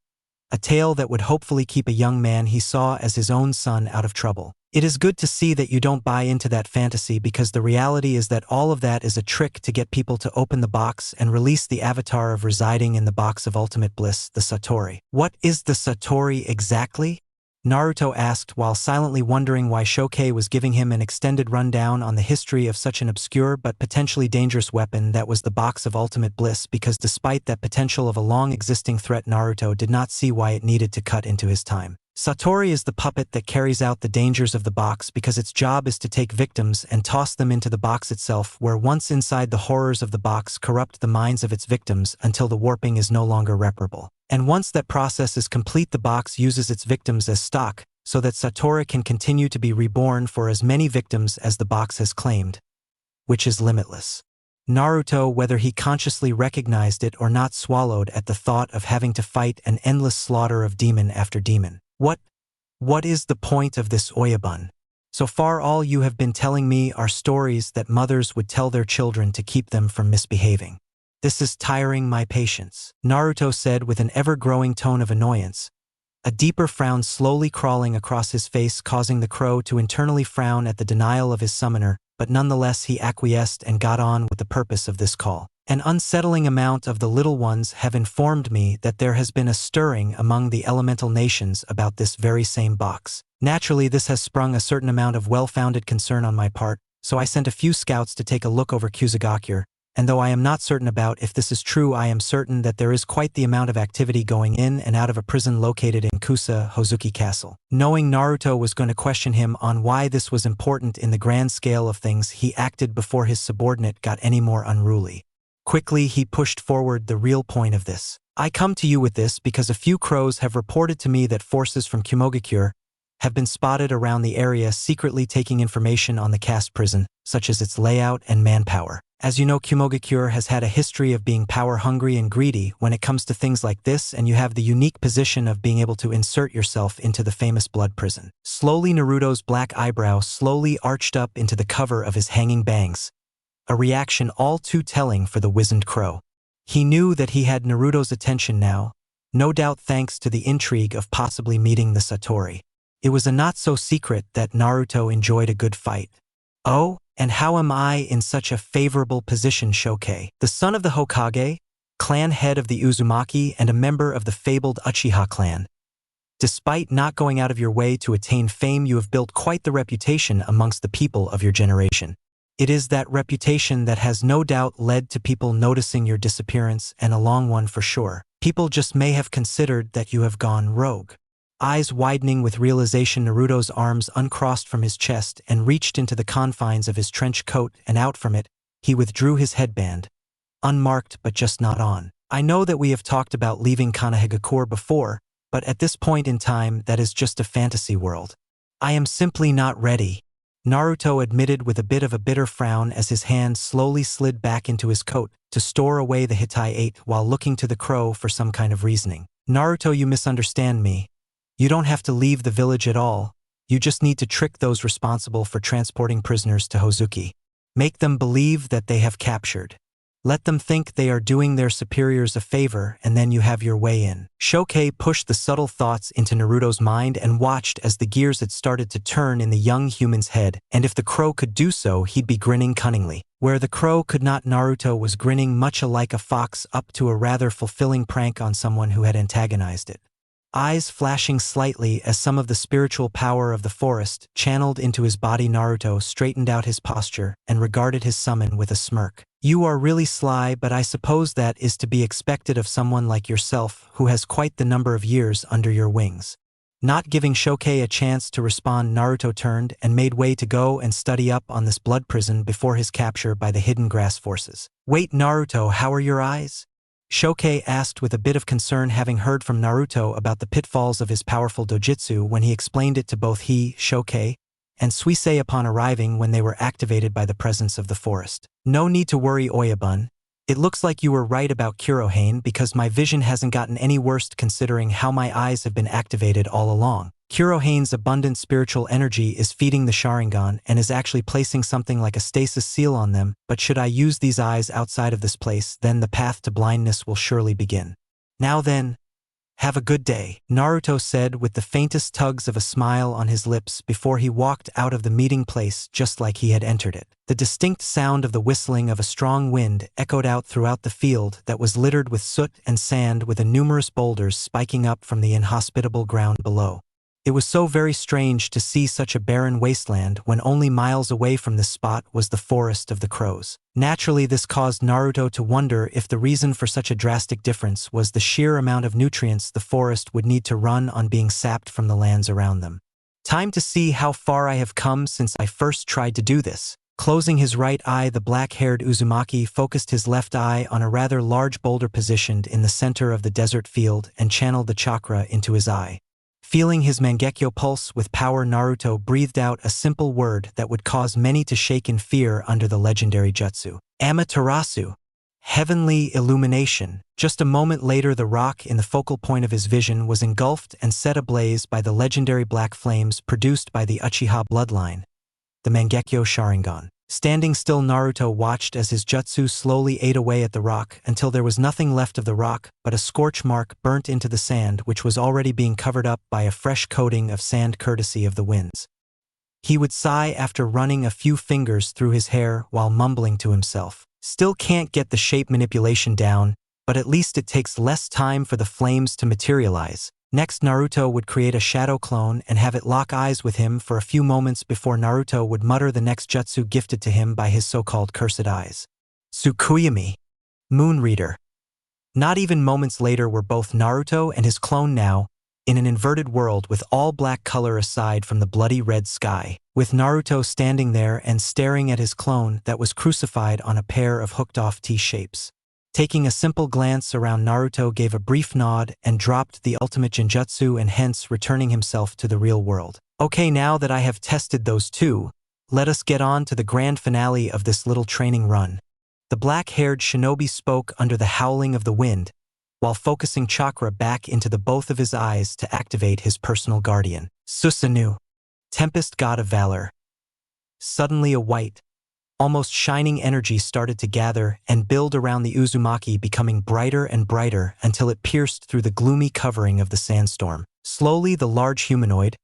Speaker 2: A tale that would hopefully keep a young man he saw as his own son out of trouble. It is good to see that you don't buy into that fantasy, because the reality is that all of that is a trick to get people to open the box and release the avatar of residing in the Box of Ultimate Bliss, the Satori. What is the Satori exactly? Naruto asked while silently wondering why Shokai was giving him an extended rundown on the history of such an obscure but potentially dangerous weapon that was the Box of Ultimate Bliss, because despite that potential of a long-existing threat, Naruto did not see why it needed to cut into his time. Satori is the puppet that carries out the dangers of the box, because its job is to take victims and toss them into the box itself, where once inside, the horrors of the box corrupt the minds of its victims until the warping is no longer reparable. And once that process is complete, the box uses its victims as stock, so that Satori can continue to be reborn for as many victims as the box has claimed, which is limitless. Naruto, whether he consciously recognized it or not, swallowed at the thought of having to fight an endless slaughter of demon after demon. What is the point of this Oyabun? So far all you have been telling me are stories that mothers would tell their children to keep them from misbehaving. This is tiring my patience, Naruto said with an ever-growing tone of annoyance, a deeper frown slowly crawling across his face, causing the crow to internally frown at the denial of his summoner, but nonetheless he acquiesced and got on with the purpose of this call. An unsettling amount of the little ones have informed me that there has been a stirring among the elemental nations about this very same box. Naturally, this has sprung a certain amount of well-founded concern on my part, so I sent a few scouts to take a look over Kusugakure, and though I am not certain about if this is true, I am certain that there is quite the amount of activity going in and out of a prison located in Kusa Hozuki Castle. Knowing Naruto was going to question him on why this was important in the grand scale of things, he acted before his subordinate got any more unruly. Quickly, he pushed forward the real point of this. I come to you with this because a few crows have reported to me that forces from Kumogakure have been spotted around the area secretly taking information on the caste prison, such as its layout and manpower. As you know, Kumogakure has had a history of being power-hungry and greedy when it comes to things like this, and you have the unique position of being able to insert yourself into the famous blood prison. Slowly, Naruto's black eyebrow slowly arched up into the cover of his hanging bangs, a reaction all too telling for the wizened crow. He knew that he had Naruto's attention now, no doubt thanks to the intrigue of possibly meeting the Satori. It was a not-so-secret that Naruto enjoyed a good fight. Oh, and how am I in such a favorable position, Shoke? The son of the Hokage, clan head of the Uzumaki and a member of the fabled Uchiha clan. Despite not going out of your way to attain fame, you have built quite the reputation amongst the people of your generation. It is that reputation that has no doubt led to people noticing your disappearance, and a long one for sure. People just may have considered that you have gone rogue. Eyes widening with realization, Naruto's arms uncrossed from his chest and reached into the confines of his trench coat, and out from it, he withdrew his headband. Unmarked but just not on. I know that we have talked about leaving Konohagakure before, but at this point in time that is just a fantasy world. I am simply not ready, Naruto admitted with a bit of a bitter frown as his hand slowly slid back into his coat to store away the Hittite while looking to the crow for some kind of reasoning. Naruto, you misunderstand me. You don't have to leave the village at all. You just need to trick those responsible for transporting prisoners to Hozuki. Make them believe that they have captured. Let them think they are doing their superiors a favor, and then you have your way in. Shoke pushed the subtle thoughts into Naruto's mind and watched as the gears had started to turn in the young human's head, and if the crow could do so, he'd be grinning cunningly. Where the crow could not, Naruto was grinning much alike a fox up to a rather fulfilling prank on someone who had antagonized it. Eyes flashing slightly as some of the spiritual power of the forest channeled into his body, Naruto straightened out his posture and regarded his summon with a smirk. You are really sly, but I suppose that is to be expected of someone like yourself who has quite the number of years under your wings. Not giving Shoke a chance to respond, Naruto turned and made way to go and study up on this blood prison before his capture by the hidden grass forces. Wait, Naruto, how are your eyes? Shoke asked with a bit of concern, having heard from Naruto about the pitfalls of his powerful dojutsu when he explained it to both he, Shoke, and Suisei upon arriving when they were activated by the presence of the forest. No need to worry, Oyabun. It looks like you were right about Kurohane because my vision hasn't gotten any worse considering how my eyes have been activated all along. Kurohane's abundant spiritual energy is feeding the Sharingan and is actually placing something like a stasis seal on them, but should I use these eyes outside of this place, then the path to blindness will surely begin. Now then, have a good day, Naruto said with the faintest tugs of a smile on his lips before he walked out of the meeting place just like he had entered it. The distinct sound of the whistling of a strong wind echoed out throughout the field that was littered with soot and sand, with numerous boulders spiking up from the inhospitable ground below. It was so very strange to see such a barren wasteland when only miles away from this spot was the forest of the crows. Naturally, this caused Naruto to wonder if the reason for such a drastic difference was the sheer amount of nutrients the forest would need to run on being sapped from the lands around them. Time to see how far I have come since I first tried to do this. Closing his right eye, the black-haired Uzumaki focused his left eye on a rather large boulder positioned in the center of the desert field and channeled the chakra into his eye. Feeling his Mangekyo pulse with power, Naruto breathed out a simple word that would cause many to shake in fear under the legendary jutsu. Amaterasu. Heavenly illumination. Just a moment later, the rock in the focal point of his vision was engulfed and set ablaze by the legendary black flames produced by the Uchiha bloodline, the Mangekyo Sharingan. Standing still, Naruto watched as his jutsu slowly ate away at the rock until there was nothing left of the rock but a scorch mark burnt into the sand, which was already being covered up by a fresh coating of sand courtesy of the winds. He would sigh after running a few fingers through his hair while mumbling to himself. Still can't get the shape manipulation down, but at least it takes less time for the flames to materialize. Next, Naruto would create a shadow clone and have it lock eyes with him for a few moments before Naruto would mutter the next jutsu gifted to him by his so-called cursed eyes. Tsukuyami. Moon Reader. Not even moments later were both Naruto and his clone now in an inverted world with all black color aside from the bloody red sky, with Naruto standing there and staring at his clone that was crucified on a pair of hooked-off T-shapes. Taking a simple glance around, Naruto gave a brief nod and dropped the ultimate genjutsu and hence returning himself to the real world. Okay, now that I have tested those two, let us get on to the grand finale of this little training run. The black-haired shinobi spoke under the howling of the wind, while focusing chakra back into the both of his eyes to activate his personal guardian, Susanoo, Tempest God of Valor. Suddenly a white, almost shining energy started to gather and build around the Uzumaki, becoming brighter and brighter until it pierced through the gloomy covering of the sandstorm. Slowly, the large humanoid,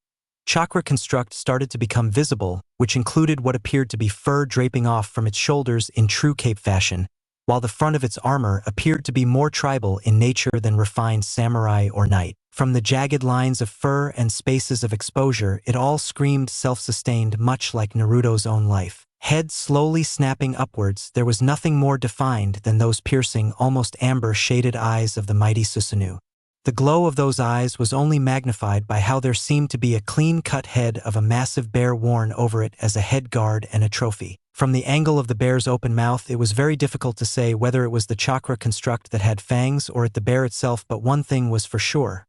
Speaker 2: chakra construct started to become visible, which included what appeared to be fur draping off from its shoulders in true cape fashion, while the front of its armor appeared to be more tribal in nature than refined samurai or knight. From the jagged lines of fur and spaces of exposure, it all screamed self-sustained, much like Naruto's own life. Head slowly snapping upwards, there was nothing more defined than those piercing, almost amber-shaded eyes of the mighty Susanoo. The glow of those eyes was only magnified by how there seemed to be a clean-cut head of a massive bear worn over it as a head guard and a trophy. From the angle of the bear's open mouth, it was very difficult to say whether it was the chakra construct that had fangs or it the bear itself, but one thing was for sure.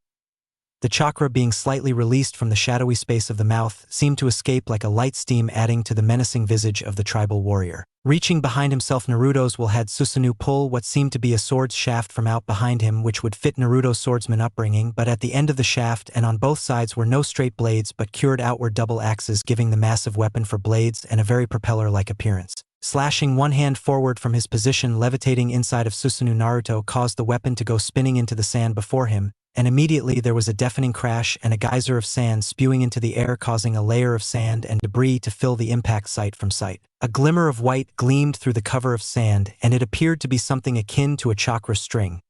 Speaker 2: The chakra, being slightly released from the shadowy space of the mouth, seemed to escape like a light steam, adding to the menacing visage of the tribal warrior. Reaching behind himself, Naruto's will had Susanoo pull what seemed to be a sword's shaft from out behind him, which would fit Naruto's swordsman upbringing, but at the end of the shaft and on both sides were no straight blades but cured outward double axes, giving the massive weapon for blades and a very propeller-like appearance. Slashing one hand forward from his position, levitating inside of Susanoo, Naruto caused the weapon to go spinning into the sand before him, and immediately there was a deafening crash and a geyser of sand spewing into the air, causing a layer of sand and debris to fill the impact site from sight. A glimmer of white gleamed through the cover of sand, and it appeared to be something akin to a chakra string.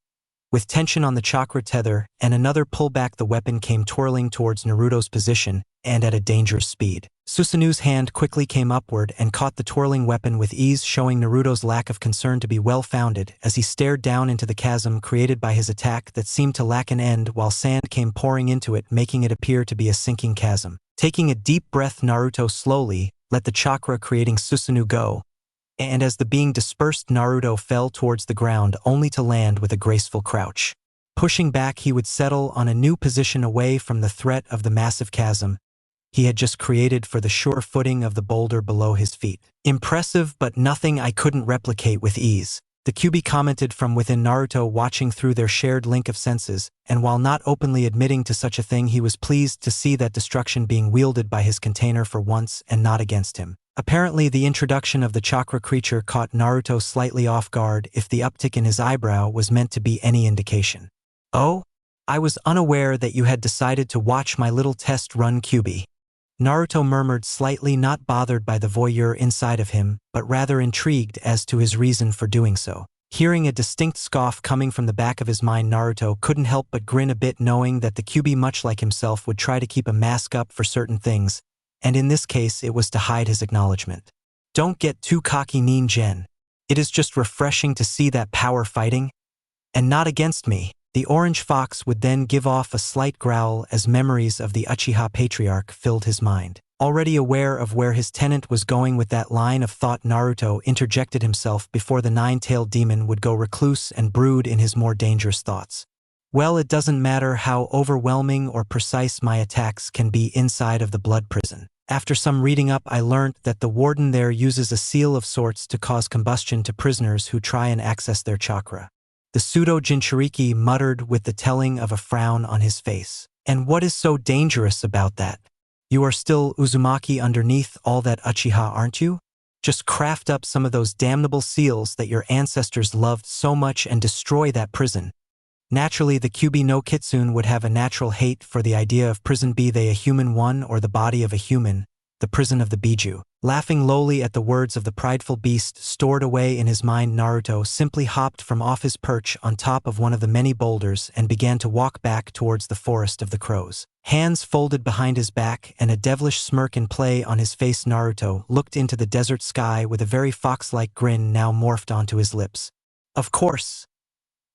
Speaker 2: With tension on the chakra tether and another pullback, the weapon came twirling towards Naruto's position, and at a dangerous speed. Susanoo's hand quickly came upward and caught the twirling weapon with ease, showing Naruto's lack of concern to be well-founded as he stared down into the chasm created by his attack that seemed to lack an end, while sand came pouring into it, making it appear to be a sinking chasm. Taking a deep breath, Naruto slowly let the chakra creating Susanoo go, and as the being dispersed, Naruto fell towards the ground only to land with a graceful crouch. Pushing back, he would settle on a new position away from the threat of the massive chasm he had just created for the sure footing of the boulder below his feet. Impressive, but nothing I couldn't replicate with ease, the Kyuubi commented from within Naruto, watching through their shared link of senses, and while not openly admitting to such a thing, he was pleased to see that destruction being wielded by his container for once and not against him. Apparently, the introduction of the chakra creature caught Naruto slightly off guard, if the uptick in his eyebrow was meant to be any indication. "Oh? I was unaware that you had decided to watch my little test run, Kyuubi," Naruto murmured, slightly not bothered by the voyeur inside of him, but rather intrigued as to his reason for doing so. Hearing a distinct scoff coming from the back of his mind, Naruto couldn't help but grin a bit, knowing that the Kyuubi, much like himself, would try to keep a mask up for certain things, and in this case it was to hide his acknowledgement. "Don't get too cocky, Nin-gen. It is just refreshing to see that power fighting, and not against me." The orange fox would then give off a slight growl as memories of the Uchiha patriarch filled his mind. Already aware of where his tenant was going with that line of thought, Naruto interjected himself before the nine-tailed demon would go recluse and brood in his more dangerous thoughts. "Well, it doesn't matter how overwhelming or precise my attacks can be inside of the blood prison. After some reading up, I learnt that the warden there uses a seal of sorts to cause combustion to prisoners who try and access their chakra." The pseudo-Jinchuriki muttered with the telling of a frown on his face. "And what is so dangerous about that? You are still Uzumaki underneath all that Uchiha, aren't you? Just craft up some of those damnable seals that your ancestors loved so much and destroy that prison." Naturally, the Kyuubi no Kitsune would have a natural hate for the idea of prison, be they a human one or the body of a human, the prison of the Biju. Laughing lowly at the words of the prideful beast stored away in his mind, Naruto simply hopped from off his perch on top of one of the many boulders and began to walk back towards the forest of the crows. Hands folded behind his back and a devilish smirk in play on his face, Naruto looked into the desert sky with a very fox-like grin now morphed onto his lips. "Of course.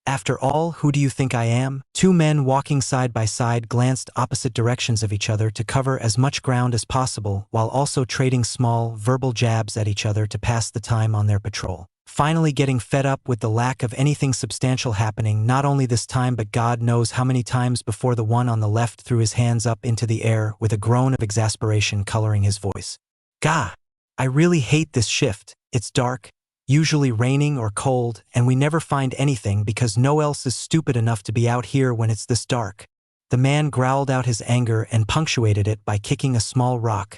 Speaker 2: After all, who do you think I am?" Two men walking side by side glanced opposite directions of each other to cover as much ground as possible, while also trading small, verbal jabs at each other to pass the time on their patrol. Finally getting fed up with the lack of anything substantial happening, not only this time but God knows how many times before, the one on the left threw his hands up into the air with a groan of exasperation coloring his voice. "Gah! I really hate this shift. It's dark, usually raining or cold, and we never find anything because no else is stupid enough to be out here when it's this dark." The man growled out his anger and punctuated it by kicking a small rock,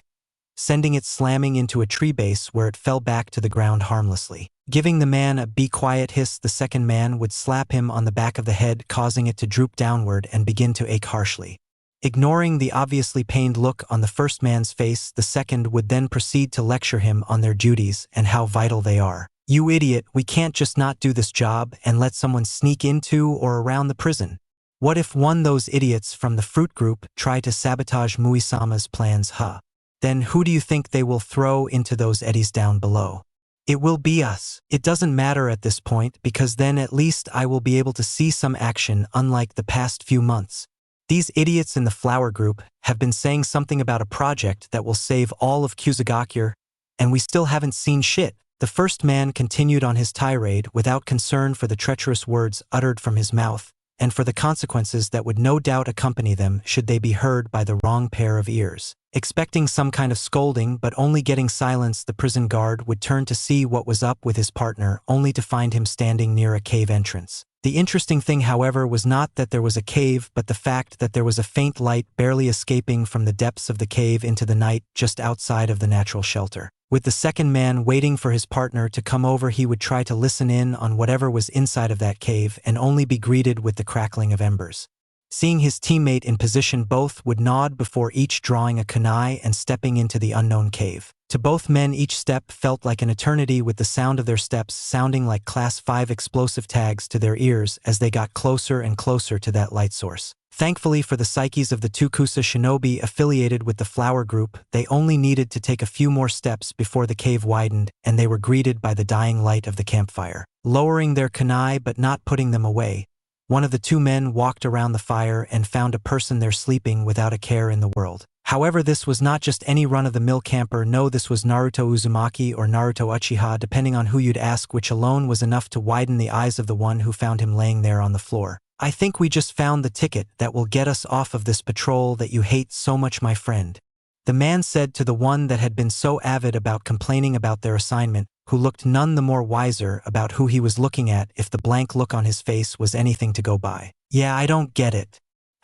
Speaker 2: sending it slamming into a tree base where it fell back to the ground harmlessly. Giving the man a "be quiet" hiss, the second man would slap him on the back of the head, causing it to droop downward and begin to ache harshly. Ignoring the obviously pained look on the first man's face, the second would then proceed to lecture him on their duties and how vital they are. "You idiot, we can't just not do this job and let someone sneak into or around the prison. What if one those idiots from the fruit group try to sabotage Muisama's plans, huh? Then who do you think they will throw into those eddies down below? It will be us. It doesn't matter at this point because then at least I will be able to see some action unlike the past few months. These idiots in the flower group have been saying something about a project that will save all of Kusagakure, and we still haven't seen shit." The first man continued on his tirade without concern for the treacherous words uttered from his mouth, and for the consequences that would no doubt accompany them should they be heard by the wrong pair of ears. Expecting some kind of scolding but only getting silence, the prison guard would turn to see what was up with his partner, only to find him standing near a cave entrance. The interesting thing, however, was not that there was a cave, but the fact that there was a faint light barely escaping from the depths of the cave into the night just outside of the natural shelter. With the second man waiting for his partner to come over, he would try to listen in on whatever was inside of that cave and only be greeted with the crackling of embers. Seeing his teammate in position, both would nod before each drawing a kunai and stepping into the unknown cave. To both men, each step felt like an eternity, with the sound of their steps sounding like Class 5 explosive tags to their ears as they got closer and closer to that light source. Thankfully for the psyches of the two Kusa shinobi affiliated with the flower group, they only needed to take a few more steps before the cave widened, and they were greeted by the dying light of the campfire. Lowering their kunai but not putting them away, one of the two men walked around the fire and found a person there sleeping without a care in the world. However, this was not just any run-of-the-mill camper. No, this was Naruto Uzumaki or Naruto Uchiha, depending on who you'd ask, which alone was enough to widen the eyes of the one who found him laying there on the floor. "I think we just found the ticket that will get us off of this patrol that you hate so much, my friend," the man said to the one that had been so avid about complaining about their assignment, who looked none the more wiser about who he was looking at if the blank look on his face was anything to go by. "Yeah, I don't get it.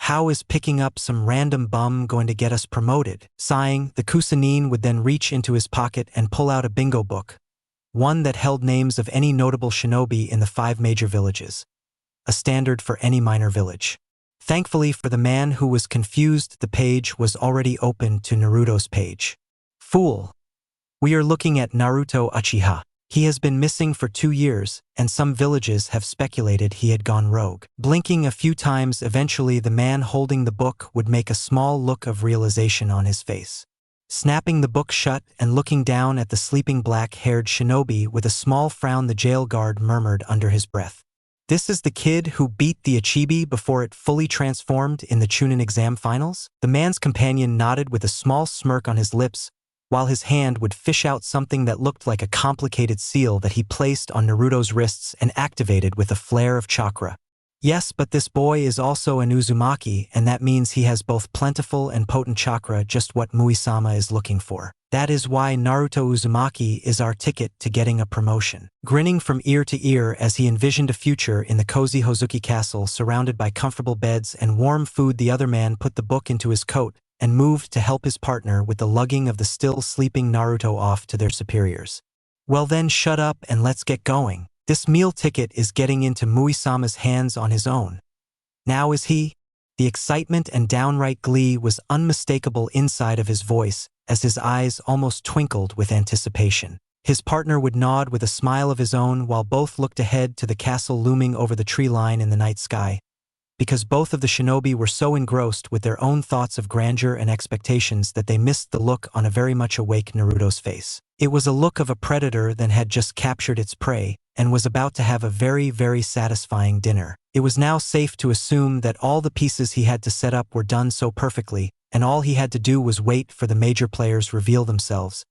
Speaker 2: How is picking up some random bum going to get us promoted?" Sighing, the Kusanin would then reach into his pocket and pull out a bingo book, one that held names of any notable shinobi in the 5 major villages, a standard for any minor village. Thankfully for the man who was confused, the page was already open to Naruto's page. "Fool. We are looking at Naruto Uchiha. He has been missing for 2 years, and some villages have speculated he had gone rogue." Blinking a few times, eventually the man holding the book would make a small look of realization on his face. Snapping the book shut and looking down at the sleeping black-haired shinobi with a small frown, the jail guard murmured under his breath, "This is the kid who beat the Ichibi before it fully transformed in the Chunin exam finals?" The man's companion nodded with a small smirk on his lips, while his hand would fish out something that looked like a complicated seal that he placed on Naruto's wrists and activated with a flare of chakra. "Yes, but this boy is also an Uzumaki, and that means he has both plentiful and potent chakra, just what Muisama is looking for. That is why Naruto Uzumaki is our ticket to getting a promotion." Grinning from ear to ear as he envisioned a future in the cozy Hozuki castle surrounded by comfortable beds and warm food, the other man put the book into his coat and moved to help his partner with the lugging of the still sleeping Naruto off to their superiors. "Well then, shut up and let's get going. This meal ticket is getting into Muisama's hands on his own. Now is he?" The excitement and downright glee was unmistakable inside of his voice as his eyes almost twinkled with anticipation. His partner would nod with a smile of his own while both looked ahead to the castle looming over the tree line in the night sky, because both of the shinobi were so engrossed with their own thoughts of grandeur and expectations that they missed the look on a very much awake Naruto's face. It was a look of a predator that had just captured its prey and was about to have a very, very satisfying dinner. It was now safe to assume that all the pieces he had to set up were done so perfectly, and all he had to do was wait for the major players reveal themselves,